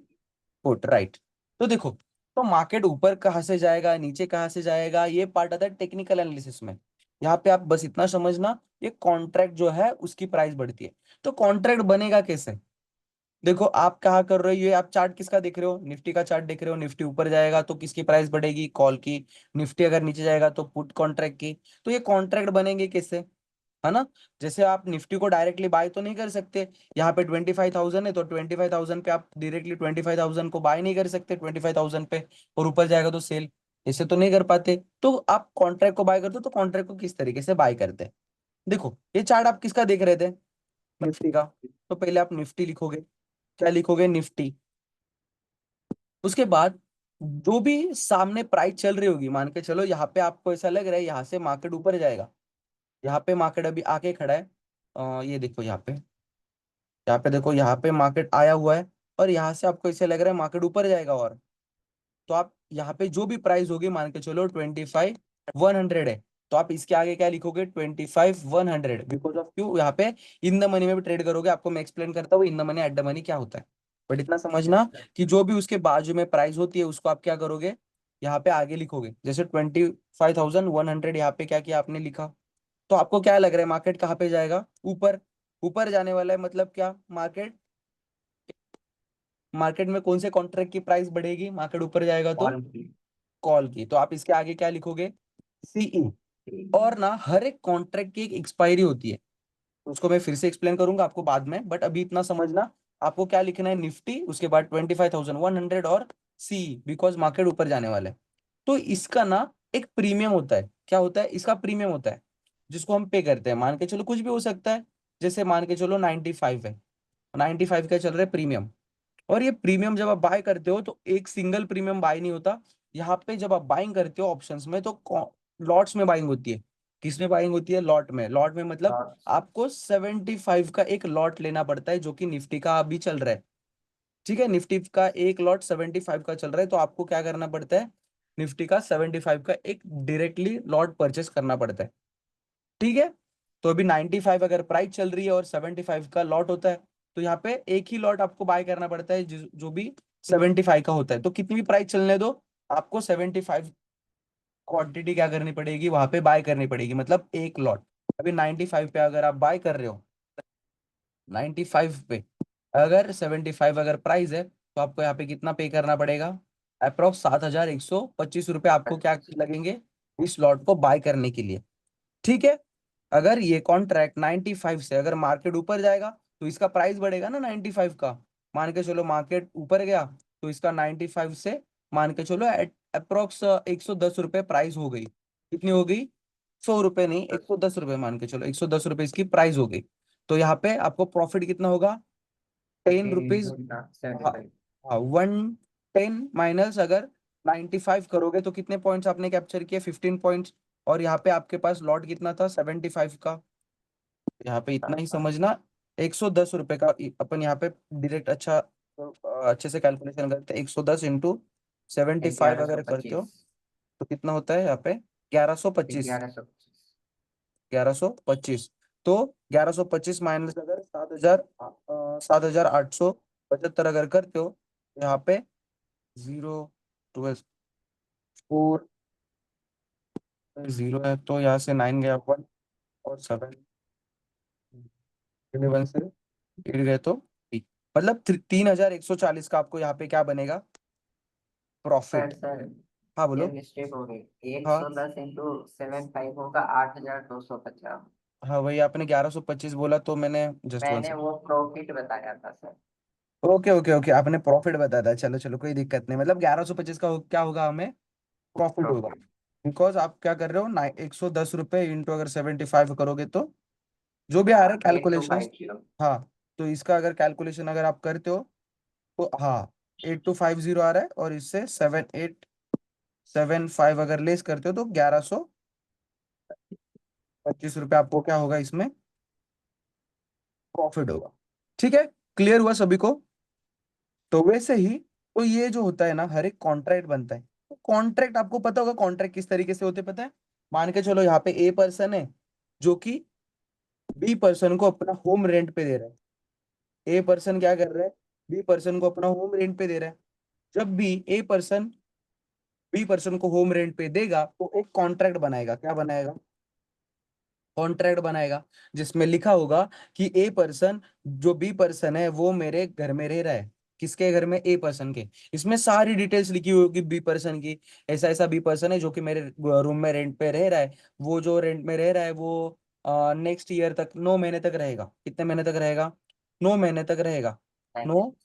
पुट। राइट। तो देखो, तो मार्केट ऊपर कहाँ से जाएगा, नीचे कहाँ से जाएगा, ये पार्ट आता है टेक्निकल एनालिसिस में। यहाँ पे आप बस इतना समझना, ये कॉन्ट्रैक्ट जो है उसकी प्राइस बढ़ती है। तो कॉन्ट्रैक्ट बनेगा कैसे? देखो, आप कहाँ कर रहे हो, ये आप चार्ट किसका देख रहे हो, निफ्टी का चार्ट देख रहे हो। निफ्टी ऊपर जाएगा तो किसकी प्राइस बढ़ेगी, कॉल की। निफ्टी अगर नीचे जाएगा तो पुट कॉन्ट्रैक्ट की। तो ये कॉन्ट्रैक्ट बनेंगे कैसे, है ना? जैसे आप निफ्टी को डायरेक्टली बाय तो नहीं कर सकते। यहाँ पे 25,000 है तो 25,000 पे आप डायरेक्टली 25,000 को बाय नहीं कर सकते 25,000 पे, और ऊपर जाएगा तो सेल, ऐसे तो नहीं कर पाते। तो आप कॉन्ट्रैक्ट को बाय करते हो, तो कॉन्ट्रैक्ट को किस तरीके से बाय करते हैं? देखो, ये चार्ट आप किसका देख रहे थे, निफ्टी का। तो पहले आप निफ्टी लिखोगे, क्या लिखोगे, निफ्टी। उसके बाद जो भी सामने प्राइस चल रही होगी, मान के चलो यहाँ पे आपको ऐसा लग रहा है यहाँ से मार्केट ऊपर जाएगा। यहाँ पे मार्केट अभी आके खड़ा है, ये देखो यहाँ पे, यहाँ पे देखो, यहाँ पे मार्केट आया हुआ है, और यहाँ से आपको ऐसे लग रहा है मार्केट ऊपर जाएगा। और तो आप यहाँ पे जो भी प्राइस होगी, मान के चलो 25,100 है, तो आप इसके आगे क्या लिखोगे, 25,100। बिकॉज ऑफ क्यों, यहाँ पे इन द मनी में भी ट्रेड करोगे, आपको मैं एक्सप्लेन करता हूँ in the money at the money क्या होता है। बट इतना समझना कि जो भी उसके बाजू में प्राइस होती है उसको आप क्या करोगे, यहाँ पे आगे लिखोगे। जैसे 25,100 यहाँ पे क्या किया आपने लिखा, तो आपको क्या लग रहा है मार्केट कहाँ पे जाएगा? ऊपर। ऊपर जाने वाला है, मतलब क्या मार्केट, मार्केट में कौन से कॉन्ट्रैक्ट की प्राइस बढ़ेगी मार्केट ऊपर जाएगा तो? कॉल की। कॉल की। तो आप इसके आगे क्या लिखोगे? सीई। ठीक है। और ना हर एक कॉन्ट्रैक्ट की एक एक्सपायरी होती है, उसको मैं फिर से एक्सप्लेन करूंगा आपको बाद में, बट अभी इतना समझना। आपको क्या लिखना है? निफ्टी, उसके बाद 25,100 और सी, बिकॉज मार्केट ऊपर जाने वाला है। तो इसका ना एक प्रीमियम होता है। क्या होता है इसका? प्रीमियम होता है, जिसको हम पे करते हैं। मान के चलो कुछ भी हो सकता है, जैसे मान के चलो 95 है, 95 का चल रहा है प्रीमियम। और ये प्रीमियम जब आप बाय करते हो तो एक सिंगल प्रीमियम बाय नहीं होता। यहाँ पे जब आप बाइंग करते हो ऑप्शंस में तो लॉट्स में बाइंग होती है। किस में बाइंग होती है? लॉट में। लॉट में मतलब लॉट्स। आपको 75 का एक लॉट लेना पड़ता है, जो कि निफ्टी का अभी चल रहा है। ठीक है, निफ्टी का एक लॉट 75 का चल रहा है, तो आपको क्या करना पड़ता है? निफ्टी का 75 का एक डायरेक्टली लॉट परचेस करना पड़ता है। ठीक है। तो अभी 95 अगर प्राइस चल रही है और 75 का लॉट होता है, तो यहाँ पे एक ही लॉट आपको बाय करना पड़ता है, जो भी 75 का होता है। तो कितनी भी प्राइस चलने दो, आपको 75 क्वांटिटी क्या करनी पड़ेगी? वहां पे बाय करनी पड़ेगी, मतलब एक लॉट। अभी 95 पे अगर आप बाय कर रहे हो, 95 पे अगर 75 अगर प्राइस है, तो आपको यहाँ पे कितना पे करना पड़ेगा? अप्रोक्स 7,125 रुपये आपको क्या लगेंगे इस लॉट को बाय करने के लिए। ठीक है। अगर ये कॉन्ट्रैक्ट 95 से अगर मार्केट ऊपर जाएगा, तो इसका प्राइस बढ़ेगा ना 95 का। मान के चलो मार्केट ऊपर गया, तो इसका 95 से मान के चलो अप्रोक्स 110 रुपये प्राइस हो गई। कितनी हो गई? 100 रुपये नहीं, 110 रुपये मान के चलो, 110 रुपये इसकी प्राइस हो गई। तो यहाँ पे आपको प्रॉफिट कितना होगा? 10 रुपीज। 75। हाँ, 110 माइनस अगर 95 करोगे तो कितने पॉइंट्स आपने कैप्चर किए? 15 पॉइंट्स। और यहाँ पे आपके पास लॉट कितना था? 75 का। यहाँ पे इतना ही समझना। 110 रुपये का अपन यहाँ पे डायरेक्ट अच्छे से कैलकुलेशन करते हैं। 110 × 75 ग्यारह सौ अगर करते हो पच्चीस तो कितना होता है यहाँ पे? 1125। 1125। 1125। तो 1125 माइनस अगर 7,875 अगर करते हो, तो यहाँ पे 0, 12, 4, 0 है, तो यहाँ से 9 गया 1 और 7, 1 से 8 गए तो 3। मतलब 3,140 का आपको यहाँ पे क्या बनेगा? Sir profit. सर, हाँ ये बोलो। मिस्टेक हो गई। एक हाँ। सौ दस इंटू 75 होगा 8,250। हाँ वही आपने 1125 बोला, तो मैंने जस्ट वन मैंने सेकंड। वो प्रॉफिट बताया था सर। ओके ओके ओके, आपने प्रॉफिट बताया था, चलो चलो कोई दिक्कत नहीं। मतलब 1125 का क्या होगा हमें? प्रॉफिट होगा। प्रॉफिट। बिकॉज आप क्या कर रहे हो ना, 110 रुपये इंटू अगर 75 करोगे तो जो भी आ रहा है हाँ, eight two calculation. Five zero हाँ। तो इसका अगर कैलकुलेशन अगर आप करते हो, तो हाँ 8250 आ रहा है, और इससे 7875 अगर लेस करते हो तो 1125 रुपये आपको क्या होगा इसमें? प्रॉफिट होगा। ठीक है। क्लियर हुआ सभी को? तो वैसे ही, तो ये जो होता है ना, हर एक कॉन्ट्रैक्ट बनता है। तो कॉन्ट्रैक्ट आपको पता होगा कॉन्ट्रैक्ट किस तरीके से होते हैं, पता है? मान के चलो यहाँ पे ए पर्सन है, जो कि बी पर्सन को अपना होम रेंट पे दे रहा है। ए पर्सन क्या कर रहा है? बी पर्सन को अपना होम रेंट पे दे रहा है। जब भी ए पर्सन बी पर्सन को होम रेंट पे देगा, तो एक कॉन्ट्रैक्ट बनाएगा। क्या बनाएगा? कॉन्ट्रैक्ट बनाएगा, जिसमें लिखा होगा कि ए पर्सन, जो बी पर्सन है, वो मेरे घर में रह रहा है। किसके घर में? ए पर्सन के। इसमें सारी डिटेल्स लिखी हुई होगी बी पर्सन की। ऐसा ऐसा बी पर्सन है जो कि मेरे रूम में रेंट पे रह रहा है। वो जो रेंट में रह रहा है वो नेक्स्ट ईयर तक 9 महीने तक रहेगा। कितने महीने तक रहेगा? 9 महीने तक रहेगा। 9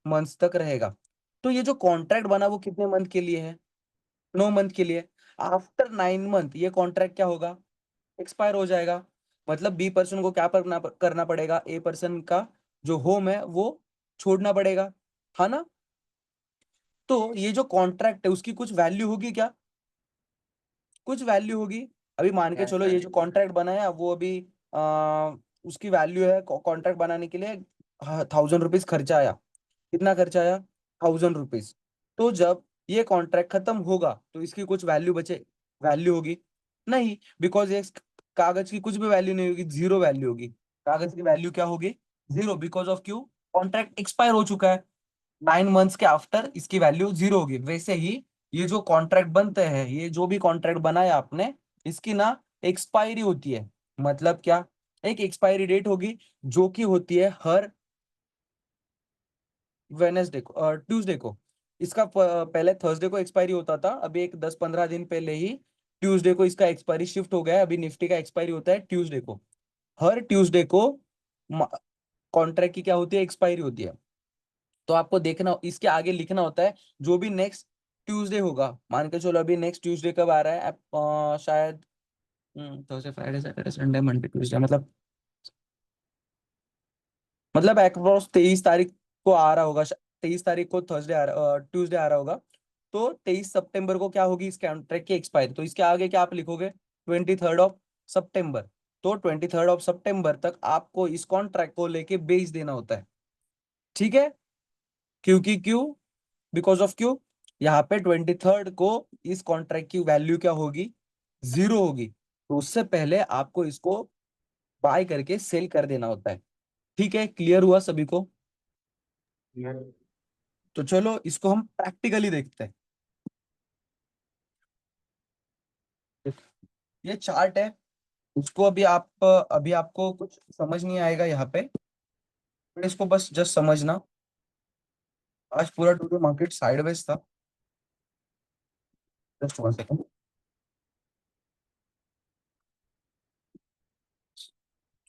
मंथ्स तक रहेगा। तो ये जो कॉन्ट्रैक्ट बना वो कितने मंथ के लिए है? 9 मंथ के लिए। आफ्टर 9 मंथ ये कॉन्ट्रैक्ट क्या होगा? एक्सपायर हो जाएगा। मतलब बी पर्सन को क्या करना पड़ेगा? ए पर्सन का जो होम है वो छोड़ना पड़ेगा, है ना? तो ये जो कॉन्ट्रैक्ट है उसकी कुछ वैल्यू होगी क्या? कुछ वैल्यू होगी। अभी मान के यस चलो ये सर। जो कॉन्ट्रैक्ट बनाया वो अभी उसकी वैल्यू है, कॉन्ट्रैक्ट बनाने के लिए 1,000 रुपीज खर्चा आया। कितना खर्चा आया? 1,000 रुपीज। तो जब ये कॉन्ट्रैक्ट खत्म होगा तो इसकी कुछ वैल्यू बचे? वैल्यू होगी नहीं, बिकॉज ये कागज की कुछ भी वैल्यू नहीं होगी, जीरो वैल्यू होगी। कागज की वैल्यू क्या होगी? जीरो। बिकॉज ऑफ क्यों? कॉन्ट्रैक्ट एक्सपायर हो चुका है। 9 मंथ्स के आफ्टर इसकी वैल्यू जीरो होगी। वैसे ही ये जो कॉन्ट्रैक्ट बनते हैं, ये जो भी कॉन्ट्रैक्ट बनाया आपने, इसकी ना एक्सपायरी होती है। मतलब क्या, एक एक्सपायरी डेट होगी जो कि होती है हर वेनेसडे को, ट्यूसडे को। इसका पहले थर्सडे को एक्सपायरी होता था, अभी एक 10-15 दिन पहले ही ट्यूसडे को इसका एक्सपायरी शिफ्ट हो गया है। अभी निफ्टी का एक्सपायरी होता है ट्यूसडे को। हर ट्यूसडे को कॉन्ट्रैक्ट की क्या होती है, एक्सपायरी होती है। तो आपको देखना, इसके आगे लिखना होता है जो भी नेक्स्ट ट्यूसडे होगा। मान के चलो अभी नेक्स्ट ट्यूसडे कब आ रहा है, शायद Thursday Friday Saturday Sunday Monday Tuesday, मतलब अक्रॉस 23 तारीख को आ रहा होगा। 23 तारीख को थर्सडे आ रहा, ट्यूसडे आ रहा होगा। तो 23 सितंबर को क्या होगी इस कॉन्ट्रैक्ट की एक्सपायरी। तो इसके आगे क्या आप लिखोगे, 23rd ऑफ सितंबर। तो 23rd ऑफ सितंबर तक आपको इस कॉन्ट्रैक्ट को लेके बेच देना होता है। ठीक है, क्योंकि क्यों, बिकॉज ऑफ क्यों, यहाँ पे 23rd को इस कॉन्ट्रैक्ट की वैल्यू क्या होगी, 0 होगी। तो उससे पहले आपको इसको बाय करके सेल कर देना होता है। ठीक है, क्लियर हुआ सभी को। ये तो चलो इसको हम प्रैक्टिकली देखते हैं। ये चार्ट है, इसको अभी आपको कुछ समझ नहीं आएगा यहाँ पे, पर इसको बस जस्ट समझना। आज पूरा टोटल मार्केट साइडवेज था। जस्ट 1 सेकंड,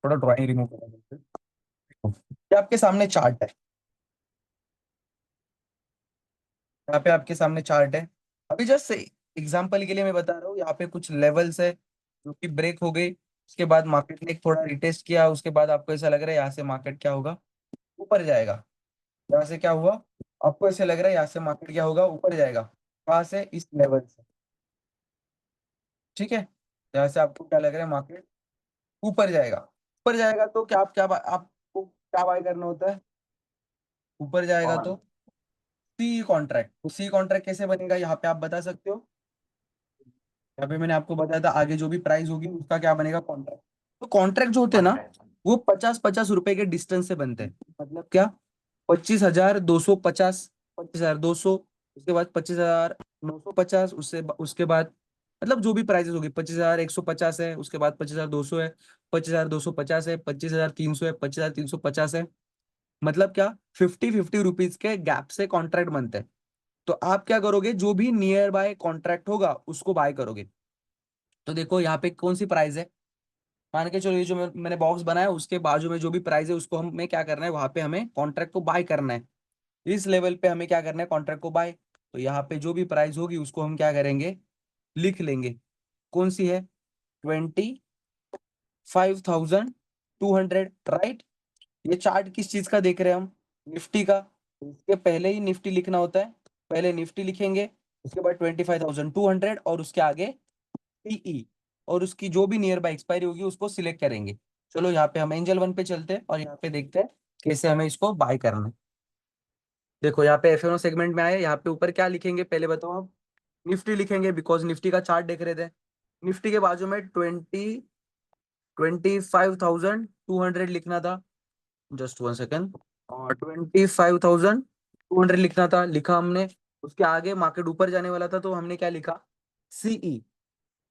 थोड़ा ड्राइंग रिमूव करना। ये आपके सामने चार्ट है, यहाँ पे आपके सामने चार्ट है। अभी जस्ट एग्जांपल के लिए मैं बता रहा हूँ, यहाँ पे कुछ लेवल्स है जो कि ब्रेक हो गई। उसके बाद मार्केट ने थोड़ा रिटेस्ट किया, उसके बाद आपको ऐसा लग रहा है यहाँ से मार्केट क्या होगा, ऊपर जाएगा। यहाँ से क्या हुआ, आपको ऐसे लग रहा है यहाँ से मार्केट क्या होगा, ऊपर जाएगा। कहाँ से, इस लेवल से। ठीक है, यहाँ से आपको क्या लग रहा है, मार्केट ऊपर जाएगा। ऊपर जाएगा तो क्या आपको क्या बाय करना होता है, ऊपर जाएगा कौन? तो सी कॉन्ट्रैक्ट। तो सी कॉन्ट्रैक्ट कैसे बनेगा, यहाँ पे आप बता सकते हो। यहाँ पे मैंने आपको बताया था आगे जो भी प्राइस होगी उसका क्या बनेगा, कॉन्ट्रैक्ट। तो कॉन्ट्रैक्ट जो होते हैं ना, कॉन्ट्रैक्ट। वो 50-50 रुपए के डिस्टेंस से बनते हैं। मतलब क्या, 25,250, 25,200, उसके बाद 25,950, उसके बाद मतलब जो भी प्राइसेस होगी, 25,150 है, उसके बाद 25,200 है, 25,250 है, 25,300 है, 25,350 है। मतलब क्या, 50-50 रुपीज के गैप से कॉन्ट्रैक्ट बनते हैं। तो आप क्या करोगे, जो भी नियर बाय कॉन्ट्रैक्ट होगा उसको बाय करोगे। तो देखो यहाँ पे कौन सी प्राइस है, मान के चलो ये जो मैंने बॉक्स बनाया उसके बाजू में जो भी प्राइस है उसको हमें क्या करना है, वहां पे हमें कॉन्ट्रैक्ट को बाय करना है। इस लेवल पे हमें क्या करना है, कॉन्ट्रैक्ट को बाय। तो यहाँ पे जो भी प्राइस होगी उसको हम क्या करेंगे, लिख लेंगे। कौन सी है, 25,200, राइट। ये चार्ट किस चीज का देख रहे हैं हम, निफ्टी का। इसके पहले ही निफ्टी लिखना होता है, पहले निफ्टी लिखेंगे, उसके बाद 25,200 और उसके आगे पीई, और उसकी जो भी नियर बाय एक्सपायरी होगी उसको सिलेक्ट करेंगे। चलो यहाँ पे हम एंजल 1 पे चलते हैं और यहाँ पे देखते हैं कैसे हमें इसको बाय करना है। देखो यहाँ पे एफ सेगमेंट में आए, यहाँ पे ऊपर क्या लिखेंगे पहले बताओ आप, निफ्टी लिखेंगे, बिकॉज निफ्टी का चार्ट देख रहे थे। निफ्टी के बाजू में 25,200 लिखना था। जस्ट 1 सेकेंड, और 25,200 लिखना था, लिखा हमने। उसके आगे मार्केट ऊपर जाने वाला था तो हमने क्या लिखा, सीई।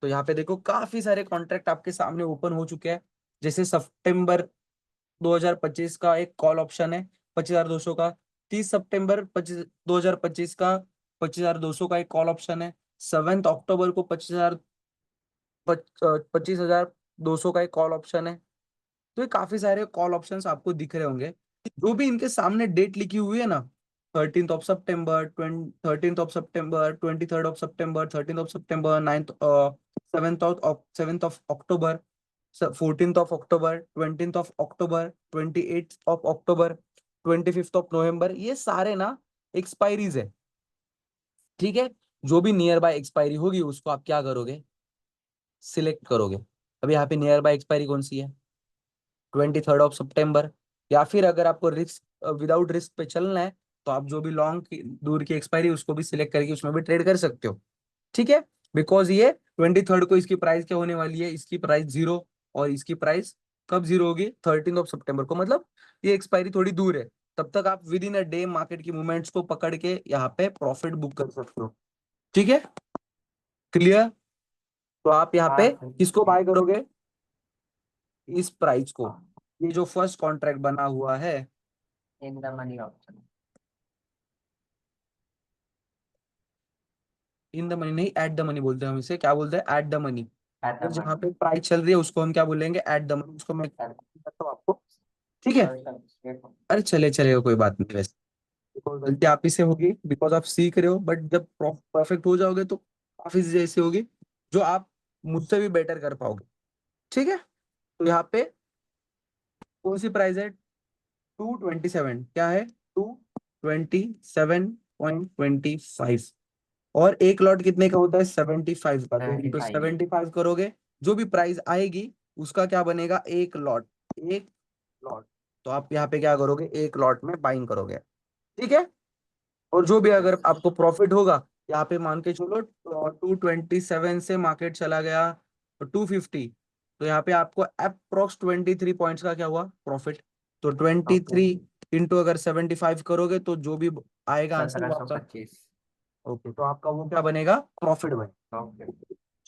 तो यहाँ पे देखो काफी सारे कॉन्ट्रैक्ट आपके सामने ओपन हो चुके हैं। जैसे सितंबर 2025 का एक कॉल ऑप्शन है 25,200 का। 30 सितंबर 2025 का 25,200 का एक कॉल ऑप्शन है। 7 अक्टूबर को 25,200 का एक कॉल ऑप्शन है। तो ये काफी सारे कॉल ऑप्शंस आपको दिख रहे होंगे। जो भी इनके सामने डेट लिखी हुई है ना, 13th of September, 13th of September, 23rd of September, 13th of September, 7th of October, 14th of October, 20th of October, 28th of October, 25th of November, ये सारे ना एक्सपायरीज है। ठीक है, जो भी नियर बाय एक्सपायरी होगी उसको आप क्या करोगे, सिलेक्ट करोगे। अब यहाँ पे नियर बाय एक्सपायरी कौन सी है, 23rd ऑफ सितंबर। या फिर अगर आपको रिस्क विदाउट रिस्क पे चलना है तो आप जो भी लॉन्ग की दूर की एक्सपायरी उसको भी सिलेक्ट करके उसमें भी ट्रेड कर सकते हो। ठीक है, बिकॉज ये 23rd को इसकी प्राइस क्या होने वाली है, इसकी प्राइस 0। और इसकी प्राइस कब 0 होगी, 13th ऑफ सितंबर को। मतलब ये एक्सपायरी थोड़ी दूर है, तब तक आप with in a day market की मूवमेंट्स को पकड़ के यहाँ पे प्रॉफिट बुक कर सकते हो। ठीक है, क्लियर। तो आप यहाँ हाँ पे सही। किसको बाय करोगे, इस प्राइस को, ये जो फर्स्ट कॉन्ट्रैक्ट बना हुआ है, in the money option. In the money नहीं, एट द मनी बोलते हैं हम इसे, क्या बोलते हैं, at the money. At the जहाँ मनी। पे प्राइस चल रही है उसको हम क्या बोलेंगे, एट द मनी। उसको मैं करता हूँ आपको, ठीक है। अरे चले चलेगा, कोई बात नहीं। वैसे देखो, गलती आप ही से होगी बिकॉज आप सीख रहे हो, बट जब परफेक्ट हो जाओगे तो काफी चीजें ऐसी होगी जो आप मुझसे भी बेटर कर पाओगे, ठीक है। तो यहाँ पे कौन सी प्राइस है, 227, क्या है, 227.25। और एक लॉट कितने का होता है, 75 का, तो इंटू 75। 75 करोगे, जो भी प्राइस आएगी उसका क्या बनेगा, एक लॉट, एक लॉट। तो आप यहाँ पे क्या करोगे, एक लॉट में बाइंग करोगे, ठीक है। और जो भी अगर आपको प्रॉफिट होगा, यहाँ पे मान के चलो 227 से मार्केट चला गया 250, तो यहाँ पे आपको अप्रोक्स 23 पॉइंट्स का क्या हुआ, प्रॉफिट। तो ओके। 23 इंटू अगर 75 करोगे तो जो भी आएगा आंसर सत्रह वो सौ आपका, पच्चीस ओके, तो आपका वो क्या बनेगा, प्रॉफिट बनेगा। ओके।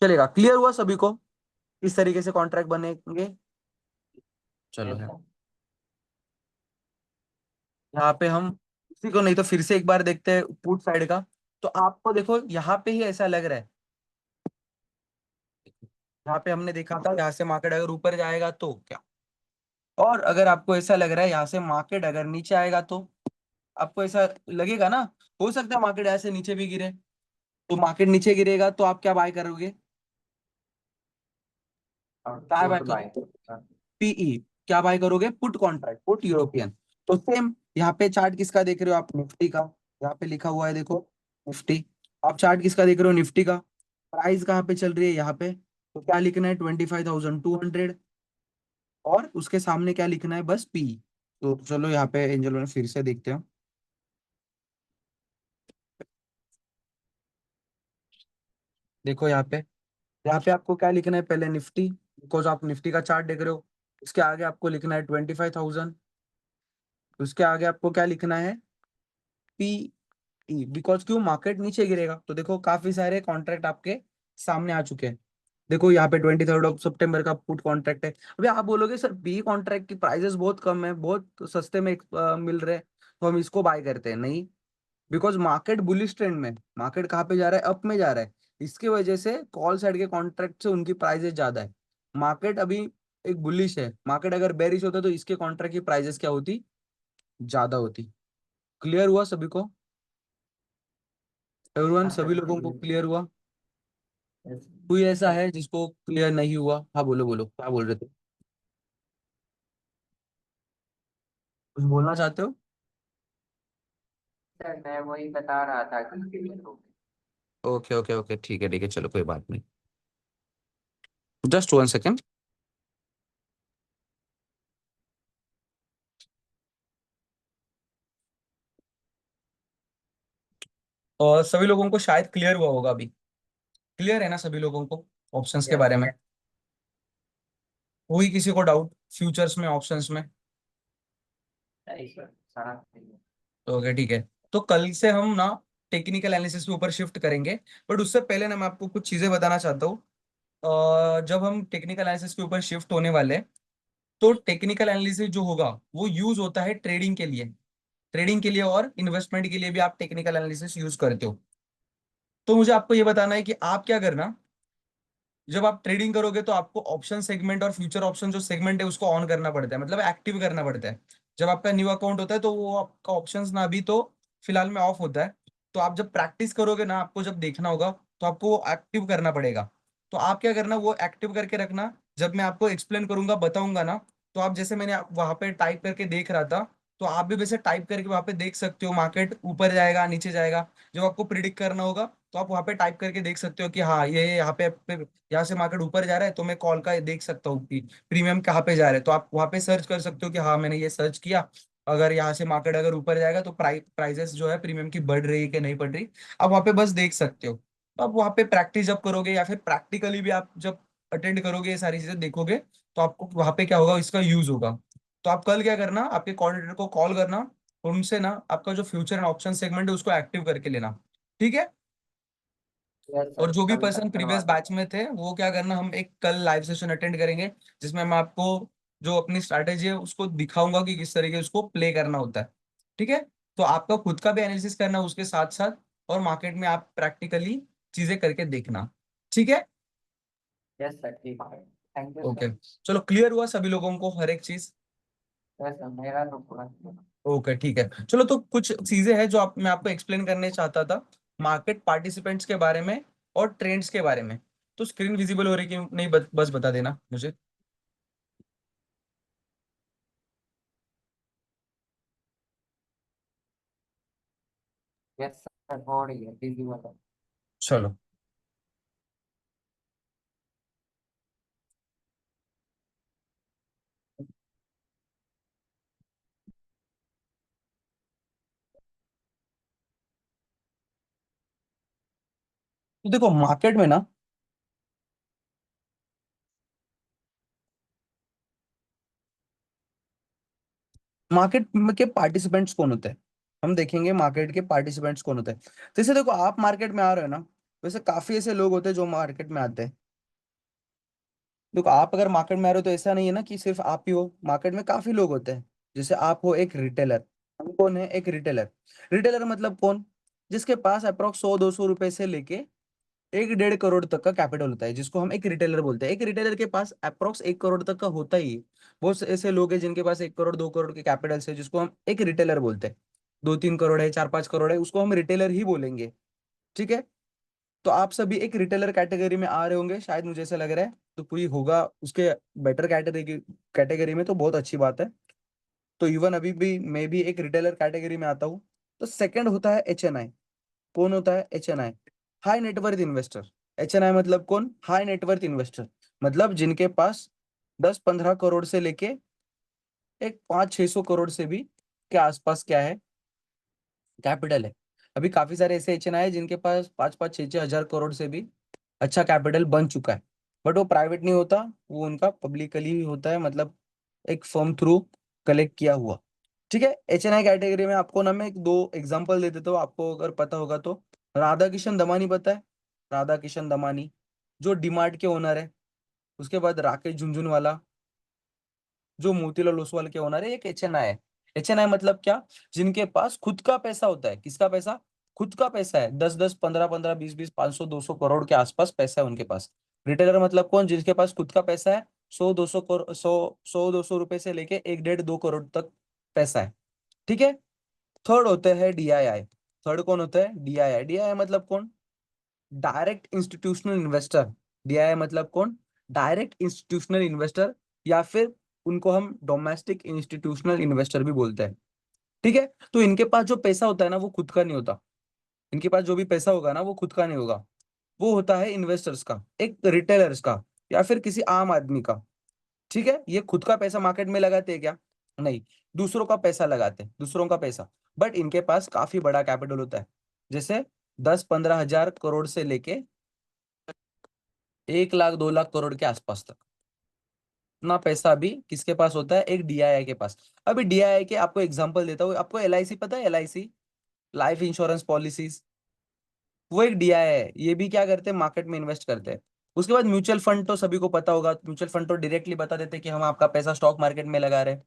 चलेगा, क्लियर हुआ सभी को, इस तरीके से कॉन्ट्रैक्ट बनेंगे। चलो यस है, सर। यहाँ पे हम इसी को नहीं तो फिर से एक बार देखते हैं पुट साइड का। तो आपको देखो यहाँ पे ही ऐसा लग रहा है, यहाँ पे हमने देखा था यहाँ से मार्केट अगर ऊपर जाएगा तो क्या, और अगर आपको ऐसा लग रहा है यहाँ से मार्केट अगर नीचे आएगा तो, आपको ऐसा लगेगा ना, हो सकता है मार्केट ऐसे नीचे भी गिरे। तो मार्केट नीचे गिरेगा तो आप क्या बाय करोगे, क्या बाय पुट बाय। करोगे, पीई, क्या बाय करोगे, पुट कॉन्ट्रैक्ट, पुट यूरोपियन। तो सेम यहाँ पे चार्ट किसका देख रहे हो आप, निफ्टी का, यहाँ पे लिखा हुआ है देखो, निफ्टी। आप चार्ट किसका देख रहे हो, निफ्टी का। प्राइस कहाँ पे चल रही है, यहाँ पे, तो क्या लिखना है, 25,200, और उसके सामने क्या लिखना है, बस पी। तो चलो यहाँ पे एंजल में फिर से देखते हैं, देखो यहाँ पे आपको क्या लिखना है, पहले निफ्टी, बिकॉज आप निफ्टी का चार्ट देख रहे हो। उसके आगे आपको लिखना है 25,000। उसके आगे आपको क्या लिखना है, पी, बिकॉज क्यों, मार्केट नीचे गिरेगा। तो देखो काफी सारे कॉन्ट्रैक्ट आपके सामने आ चुके हैं। देखो यहाँ पे 23 सितंबर का पुट कॉन्ट्रैक्ट है। अभी आप बोलोगे सर बी कॉन्ट्रैक्ट की प्राइसेस बहुत कम है, बहुत सस्ते में मिल रहे हैं, तो हम इसको बाय करते हैं, नहीं। बिकॉज मार्केट बुलिश ट्रेंड में, मार्केट कहाँ पे जा रहा है, अप में जा रहा है। इसकी वजह से कॉल साइड के कॉन्ट्रैक्ट से उनकी प्राइसेस ज्यादा है। मार्केट अभी एक बुलिश है, मार्केट अगर बेरिश होता तो इसके कॉन्ट्रैक्ट की प्राइसेस क्या होती, ज्यादा होती। क्लियर हुआ सभी को, एवरीवन, हाँ सभी सर। लोगों को क्लियर हुआ। यस कोई ऐसा है जिसको क्लियर नहीं हुआ, हाँ बोलो बोलो, क्या बोल रहे थे, कुछ बोलना चाहते हो। सर, मैं वही बता रहा था कि ओके ओके ओके, ठीक है चलो, कोई बात नहीं, जस्ट 1 सेकेंड। और सभी लोगों को शायद क्लियर हुआ होगा अभी, क्लियर है ना सभी लोगों को ऑप्शंस के यस बारे में। हुई किसी को डाउट फ्यूचर्स में, ऑप्शंस में। सही सर, सारा सही है। ओके ठीक है। तो कल से हम ना टेक्निकल एनालिसिस के ऊपर शिफ्ट करेंगे, बट उससे पहले ना मैं आपको कुछ चीजें बताना चाहता हूँ। जब हम टेक्निकल एनालिसिस के ऊपर शिफ्ट होने वाले हैं, तो टेक्निकल एनालिसिस जो होगा वो यूज होता है ट्रेडिंग के लिए, ट्रेडिंग के लिए और इन्वेस्टमेंट के लिए भी आप टेक्निकल एनालिसिस यूज करते हो। तो मुझे आपको ये बताना है कि आप क्या करना, जब आप ट्रेडिंग करोगे तो आपको ऑप्शन सेगमेंट और फ्यूचर ऑप्शन जो सेगमेंट है उसको ऑन करना पड़ता है, मतलब एक्टिव करना पड़ता है। जब आपका न्यू अकाउंट होता है तो वो आपका ऑप्शंस ना अभी तो फिलहाल में ऑफ होता है। तो आप जब प्रैक्टिस करोगे ना, आपको जब देखना होगा तो आपको वो एक्टिव करना पड़ेगा। तो आप क्या करना, वो एक्टिव करके रखना। जब मैं आपको एक्सप्लेन करूंगा, बताऊंगा ना, तो आप जैसे मैंने वहां पे टाइप करके देख रहा था, तो आप भी वैसे टाइप करके वहां पे देख सकते हो मार्केट ऊपर जाएगा नीचे जाएगा। जब आपको प्रिडिक्ट करना होगा तो आप वहां पे टाइप करके देख सकते हो कि हाँ ये यहाँ पे यहाँ से मार्केट ऊपर जा रहा है, तो मैं कॉल का देख सकता हूँ कि प्रीमियम कहाँ पे जा रहा है। तो आप वहां पे सर्च कर सकते हो कि हाँ मैंने ये सर्च किया, अगर यहाँ से मार्केट अगर ऊपर जाएगा तो प्राइजेस जो है प्रीमियम की बढ़ रही है कि नहीं बढ़ रही, आप वहां पे बस देख सकते हो। तो आप वहां पे प्रैक्टिस जब करोगे या फिर प्रैक्टिकली भी आप जब अटेंड करोगे, ये सारी चीजें देखोगे, तो आपको वहां पे क्या होगा, इसका यूज होगा। तो आप कल क्या करना, आपके कोऑर्डिनेटर को कॉल करना और उनसे ना आपका जो फ्यूचर एंड ऑप्शन सेगमेंट है उसको एक्टिव करके लेना, ठीक है। यस और सर, जो भी कल तक पर्सन करवा प्रीवियस बैच देंगे। में थे वो क्या करना, हम एक कल लाइव सेशन अटेंड करेंगे जिसमें मैं आपको जो अपनी स्ट्रैटेजी है उसको दिखाऊंगा कि किस तरीके से उसको प्ले करना होता है। ठीक है। तो आपका खुद का भी एनालिसिस करना है उसके साथ साथ, और मार्केट में आप प्रैक्टिकली चीजें करके देखना। ठीक है। यस सर, ठीक है, थैंक यू ओके। सर। चलो, क्लियर हुआ सभी लोगों को हर एक चीज? यस सर, मेरा तो पूरा clear है। ओके, ठीक है। चलो, तो कुछ चीजें हैं जो मैं आपको एक्सप्लेन करने चाहता था मार्केट पार्टिसिपेंट्स के बारे में और ट्रेंड्स के बारे में। तो स्क्रीन विजिबल हो रही कि नहीं, बस बता देना मुझे। यस सर, हो रही है, बिजी वाला। चलो, तो देखो मार्केट में ना, मार्केट के पार्टिसिपेंट्स कौन होते हैं, हम देखेंगे मार्केट के पार्टिसिपेंट्स कौन होते हैं। जैसे देखो, आप मार्केट में आ रहे हो ना, वैसे काफी ऐसे लोग होते हैं जो मार्केट में आते हैं। देखो, आप अगर मार्केट में आ रहे हो तो ऐसा नहीं है ना कि सिर्फ आप ही हो, मार्केट में काफी लोग होते हैं। जैसे आप हो एक रिटेलर। हम कौन है? एक रिटेलर। रिटेलर मतलब कौन? जिसके पास अप्रोक्स 100-200 रुपए से लेके 1-1.5 करोड़ तक का कैपिटल होता है, जिसको हम एक रिटेलर बोलते हैं। एक रिटेलर के पास अप्रोक्स 1 करोड़ तक का होता ही है। बहुत से ऐसे लोग हैं जिनके पास 1 करोड़ 2 करोड़ के कैपिटल है, जिसको हम एक रिटेलर बोलते हैं। 2-3 करोड़ है, 4-5 करोड़ है, उसको हम रिटेलर ही बोलेंगे। ठीक है। तो आप सभी एक रिटेलर कैटेगरी में आ रहे होंगे शायद, मुझे ऐसा लग रहा है। तो पूरी होगा उसके बेटर कैटेगरी कैटेगरी में, तो बहुत अच्छी बात है। तो इवन अभी भी मैं भी एक रिटेलर कैटेगरी में आता हूँ। तो सेकंड होता है HNI। कौन होता है HNI? High net worth investor. HNI मतलब कौन? High net worth investor. मतलब जिनके पास 10-15 करोड़ से लेके एक 500-600 करोड़ से भी के आसपास क्या है, कैपिटल है। अभी काफी सारे ऐसे HNI है जिनके पास 5-5 6-6 हजार करोड़ से भी अच्छा कैपिटल बन चुका है। बट वो प्राइवेट नहीं होता, वो उनका पब्लिकली होता है, मतलब एक फर्म थ्रू कलेक्ट किया हुआ। ठीक है। HNI कैटेगरी में आपको ना मैं एक दो एग्जांपल दे देता हूँ, आपको अगर पता होगा तो। राधा किशन दमानी पता है? राधा किशन दमानी जो डीमार्ट के ओनर है। उसके बाद राकेश झुनझुनवाला जो मोतीलाल ओसवाल के ओनर है, एक HNI है। HNI मतलब क्या? जिनके पास खुद का पैसा होता है। किसका पैसा? खुद का पैसा है। 10-10, 15-15, 20-20, 500-200 करोड़ के आसपास पैसा है उनके पास। रिटेलर मतलब कौन? जिसके पास खुद का पैसा है 100-200 करोड़, 100-200 रुपए से लेके 1-1.5-2 करोड़ तक पैसा है। ठीक है। थर्ड होते हैं DII। थर्ड कौन होता है? DII। DII मतलब कौन? Direct institutional investor. DII मतलब कौन? डायरेक्ट इंस्टीट्यूशनल इन्वेस्टर, या फिर उनको हम डोमेस्टिक इंस्टीट्यूशनल इन्वेस्टर भी बोलते हैं। ठीक है। तो इनके पास जो पैसा होता है ना, वो खुद का नहीं होता। इनके पास जो भी पैसा होगा ना, वो खुद का नहीं होगा। वो होता है इन्वेस्टर्स का, एक रिटेलर्स का, या फिर किसी आम आदमी का। ठीक है। ये खुद का पैसा मार्केट में लगाते हैं क्या? नहीं। दूसरों का पैसा लगाते हैं, दूसरों का पैसा। बट इनके पास काफी बड़ा कैपिटल होता है। जैसे 10-15 हजार करोड़ से लेके 1 लाख 2 लाख करोड़ के आसपास तक ना पैसा भी किसके पास होता है? एक DII के पास। अभी DII के आपको एग्जांपल देता हूँ। आपको LIC पता है? LIC, लाइफ इंश्योरेंस पॉलिसीज, वो एक DII है। ये भी क्या करते हैं? मार्केट में इन्वेस्ट करते हैं। उसके बाद म्यूचुअल फंड तो सभी को पता होगा। म्यूचुअल फंड तो डायरेक्टली बता देते हैं कि हम आपका पैसा स्टॉक मार्केट में लगा रहे हैं,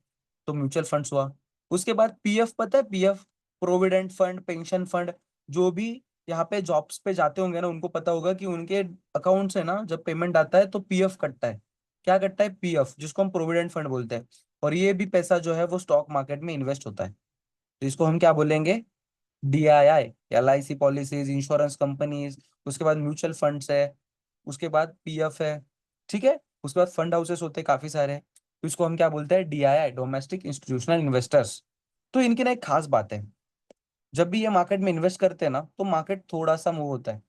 तो म्यूचुअल फंड्स हुआ। उसके बाद PF पता है? PF, provident fund, pension fund. जो भी यहाँ पे जॉब्स पे जाते होंगे ना, उनको पता होगा कि उनके अकाउंट से ना जब पेमेंट आता है तो PF कटता है। क्या कटता है? PF, जिसको हम प्रोविडेंट फंड बोलते हैं। और ये भी पैसा जो है वो स्टॉक मार्केट में इन्वेस्ट होता है। तो इसको हम क्या बोलेंगे? DII, LIC policies, insurance companies. उसके बाद म्यूचुअल फंड्स है। उसके बाद PF है। ठीक है। उसके बाद फंड हाउसेस होते हैं काफी सारे। तो इसको हम क्या बोलते हैं? DII, domestic institutional investors. तो इनकी ना एक खास बात है, जब भी ये मार्केट में इन्वेस्ट करते हैं ना, तो मार्केट थोड़ा सा मूव होता है।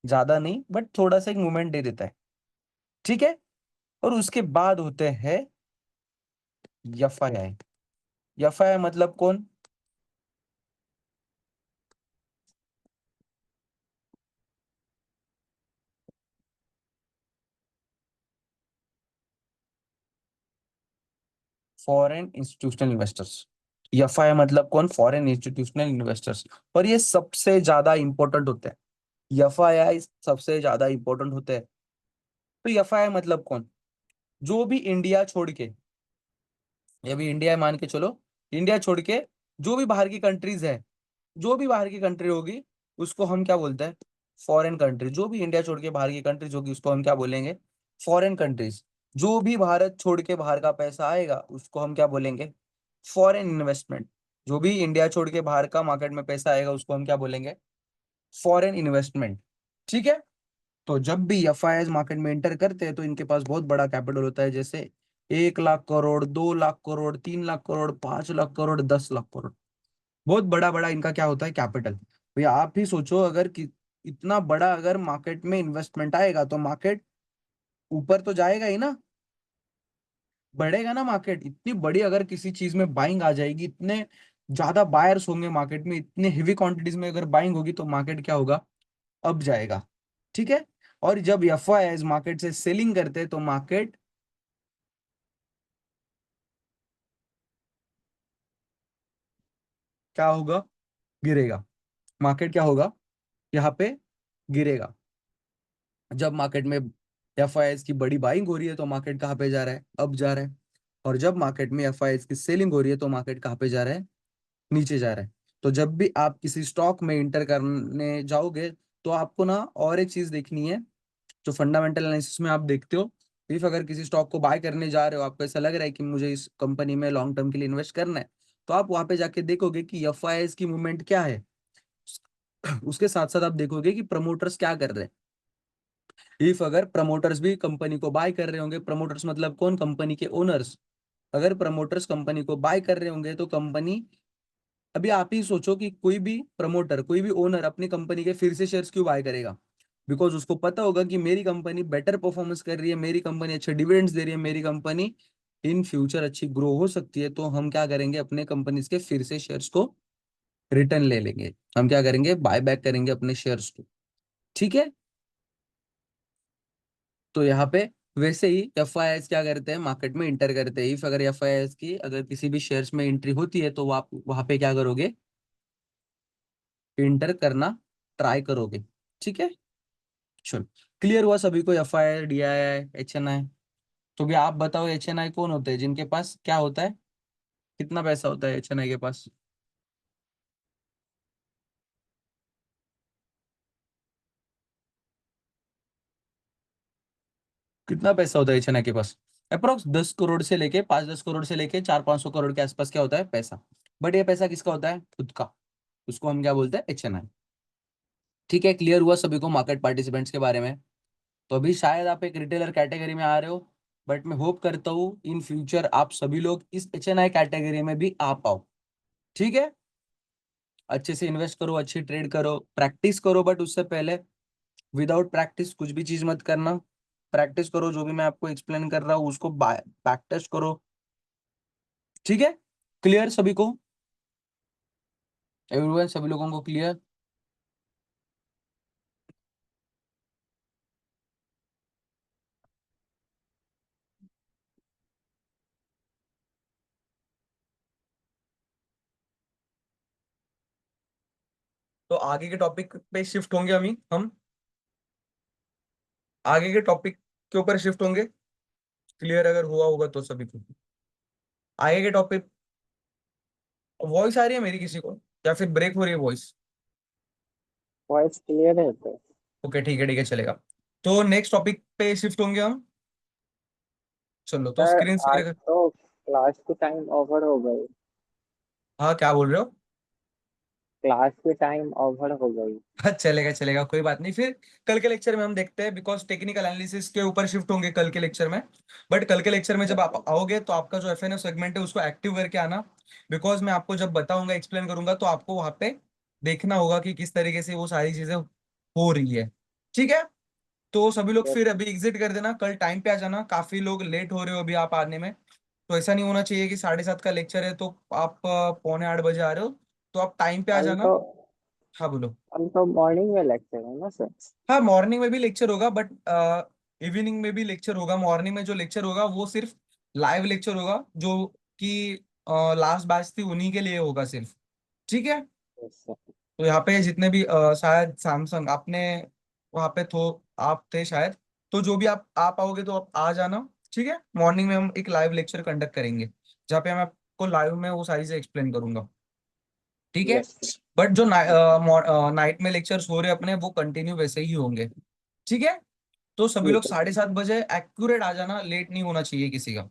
ज्यादा नहीं, बट थोड़ा सा एक मूवमेंट दे देता है। ठीक है। और उसके बाद होते हैं FII। FII मतलब कौन? Foreign institutional investors. FII मतलब कौन? Foreign institutional investors. और ये सबसे ज्यादा इंपॉर्टेंट होते हैं। एफआईआई सबसे ज्यादा इंपॉर्टेंट होते हैं। तो एफआईआई मतलब कौन? जो भी इंडिया छोड़ के, ये भी इंडिया मान के चलो, इंडिया छोड़ के जो भी बाहर की कंट्रीज है, जो भी बाहर की कंट्री होगी उसको हम क्या बोलते हैं? Foreign country. जो भी इंडिया छोड़ के बाहर की कंट्रीज होगी उसको हम क्या बोलेंगे? Foreign countries. जो भी भारत छोड़ के बाहर का पैसा आएगा उसको हम क्या बोलेंगे? Foreign investment. जो भी इंडिया छोड़ के बाहर का मार्केट में पैसा आएगा उसको हम क्या बोलेंगे? Foreign investment. ठीक है। तो जब भी एफआईआई मार्केट में एंटर करते हैं तो इनके पास बहुत बड़ा कैपिटल होता है, जैसे 1 लाख करोड़, 2 लाख करोड़, 3 लाख करोड़, 5 लाख करोड़, 10 लाख करोड़। बहुत बड़ा बड़ा इनका क्या होता है? कैपिटल। भैया आप ही सोचो, अगर इतना बड़ा अगर मार्केट में इन्वेस्टमेंट आएगा तो मार्केट ऊपर तो जाएगा ही ना, बढ़ेगा ना मार्केट। इतनी बड़ी अगर किसी चीज में बाइंग आ जाएगी, इतने ज्यादा बायर्स होंगे मार्केट में, इतने हेवी क्वांटिटीज में अगर बाइंग होगी तो मार्केट क्या होगा? अब जाएगा। ठीक है। और जब एफआईआई मार्केट से सेलिंग करते हैं तो मार्केट क्या होगा? गिरेगा। मार्केट क्या होगा? यहाँ पे गिरेगा। जब मार्केट में एफआईआई की बड़ी बाइंग हो रही है तो मार्केट कहाँ पे जा रहा है? अब जा रहा है। और जब मार्केट में एफआईआई की सेलिंग हो रही है तो मार्केट कहाँ पे जा रहा है? नीचे जा रहा है। तो जब भी आप किसी स्टॉक में इंटर करने जाओगे तो आपको ना और एक चीज देखनी है, जो फंडामेंटल एनालिसिस में आप देखते हो। इफ अगर किसी स्टॉक को बाय करने जा रहे हो, आपको ऐसा लग रहा है कि मुझे इस कंपनी में लॉन्ग टर्म के लिए इन्वेस्ट करना है, तो आप वहां पे जाके देखोगे कि एफआईआई की मूवमेंट क्या है। उसके साथ साथ आप देखोगे कि प्रमोटर्स क्या कर रहे हैं। इफ अगर प्रमोटर्स भी कंपनी को बाय कर रहे होंगे, प्रमोटर्स मतलब कौन? कंपनी के ओनर्स। अगर प्रमोटर्स कंपनी को बाय कर रहे होंगे तो कंपनी, अभी आप ही सोचो कि कोई भी प्रमोटर, कोई भी ओनर अपनी कंपनी के फिर से शेयर्स क्यों बाय करेगा? बिकॉज उसको पता होगा कि मेरी कंपनी बेटर परफॉर्मेंस कर रही है, मेरी कंपनी अच्छे डिविडेंड्स दे रही है, मेरी कंपनी इन फ्यूचर अच्छी ग्रो हो सकती है, तो हम क्या करेंगे? अपने कंपनीज के फिर से शेयर्स को रिटर्न ले लेंगे। हम क्या करेंगे? बाय बैक करेंगे अपने शेयर्स को। ठीक है। तो यहाँ पे वैसे ही एफआईआई क्या करते हैं? मार्केट में इंटर करते हैं। इफ अगर एफआईआई की अगर किसी भी शेयर्स में एंट्री होती है तो आप वहां पे क्या करोगे? इंटर करना ट्राई करोगे। ठीक है। चलो, क्लियर हुआ सभी को? FII, DII, HNI. तो भी आप बताओ, एचएनआई कौन होते हैं? जिनके पास क्या होता है? कितना पैसा होता है एचएनआई के पास? कितना पैसा होता है एचएनआई के पास? अप्रोक्स 10 करोड़ से लेके 5-10 करोड़ से लेके 400-500 करोड़ के आसपास क्या होता है? पैसा। बट ये पैसा किसका होता है? खुद का। उसको हम क्या बोलते हैं? एचएनआई। ठीक है। क्लियर हुआ सभी को मार्केट पार्टिसिपेंट्स के बारे में? तो अभी शायद आप एक रिटेलर कैटेगरी में आ रहे हो, बट मैं होप करता हूँ इन फ्यूचर आप सभी लोग इस एचएनआई कैटेगरी में भी आ पाओ। ठीक है। अच्छे से इन्वेस्ट करो, अच्छी ट्रेड करो, प्रैक्टिस करो, बट उससे पहले विदाउट प्रैक्टिस कुछ भी चीज मत करना। प्रैक्टिस करो, जो भी मैं आपको एक्सप्लेन कर रहा हूँ उसको बैक टेस्ट करो। ठीक है। क्लियर सभी को? एवरीवन, सभी लोगों को क्लियर? तो आगे के टॉपिक पे शिफ्ट होंगे हम आगे के टॉपिक के ऊपर शिफ्ट होंगे। क्लियर अगर हुआ होगा तो सभी को आगे के टॉपिक। वॉइस आ रही है मेरी किसी को, या फिर ब्रेक हो रही है वॉइस? वॉइस क्लियर है तो। ओके, ठीक है, चलेगा। तो नेक्स्ट टॉपिक पे शिफ्ट होंगे हम। चलो, तो सर स्क्रीन आज शेयर। तो क्लास की टाइम ओवर हो गई। हाँ, क्या बोल रहे हो? क्लास की टाइम ओवर हो गई। हाँ, चलेगा चलेगा, कोई बात नहीं। फिर कल के लेक्चर में हम देखते हैं, बिकॉज टेक्निकल एनालिसिस के ऊपर शिफ्ट होंगे कल के लेक्चर में। बट कल के लेक्चर में जब आप आओगे तो आपका जो एफएनओ सेगमेंट है उसको एक्टिव करके आना। बिकॉज मैं आपको जब बताऊंगा, एक्सप्लेन करूंगा, तो आपको वहां पे देखना होगा कि किस तरीके से वो सारी चीजें हो रही है। ठीक है। तो सभी लोग फिर अभी एग्जिट कर देना, कल टाइम पे आ जाना। काफी लोग लेट हो रहे हो अभी आप आने में। तो ऐसा नहीं होना चाहिए कि 7:30 का लेक्चर है तो आप पौने 8 बजे आ रहे हो। तो आप टाइम पे आ कल जाना। तो हाँ, बोलो। कल तो मॉर्निंग में लेक्चर है ना सर। हाँ, मॉर्निंग में भी लेक्चर होगा, बट इवनिंग में भी लेक्चर होगा। मॉर्निंग में जो लेक्चर होगा वो सिर्फ लाइव लेक्चर होगा, जो कि लास्ट बैच थी उन्हीं के लिए होगा सिर्फ। ठीक है। Yes sir. तो यहाँ पे जितने भी शायद सैमसंग आपने वहाँ पे थो आप थे शायद, तो जो भी आप आओगे तो आप आ जाना। ठीक है, मॉर्निंग में हम एक लाइव लेक्चर कंडक्ट करेंगे जहाँ पे मैं आपको लाइव में वो सारी चीजें एक्सप्लेन करूंगा। ठीक है। यस। बट जो नाइट में लेक्चर्स हो रहे हैं अपने वो कंटिन्यू वैसे ही होंगे। ठीक है। तो सभी लोग ठीक है। 7:30 बजे एक्यूरेट आ जाना, लेट नहीं होना चाहिए किसी का।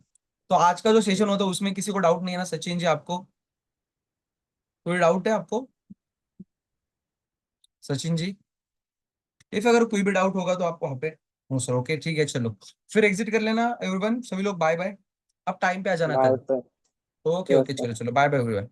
तो आज का जो सेशन होता है उसमें किसी को डाउट नहीं है ना सचिन जी? आपको कोई डाउट है आपको सचिन जी? इफ अगर कोई भी डाउट होगा तो आप वहाँ पे हो सर। ओके ठीक है, चलो फिर एग्जिट कर लेना एवरीवन, सभी लोग बाय बाय। अब टाइम पे आ जाना बाय कल। Sir. Okay yes okay, sir. चलो चलो, बाय बाय एवरीवन।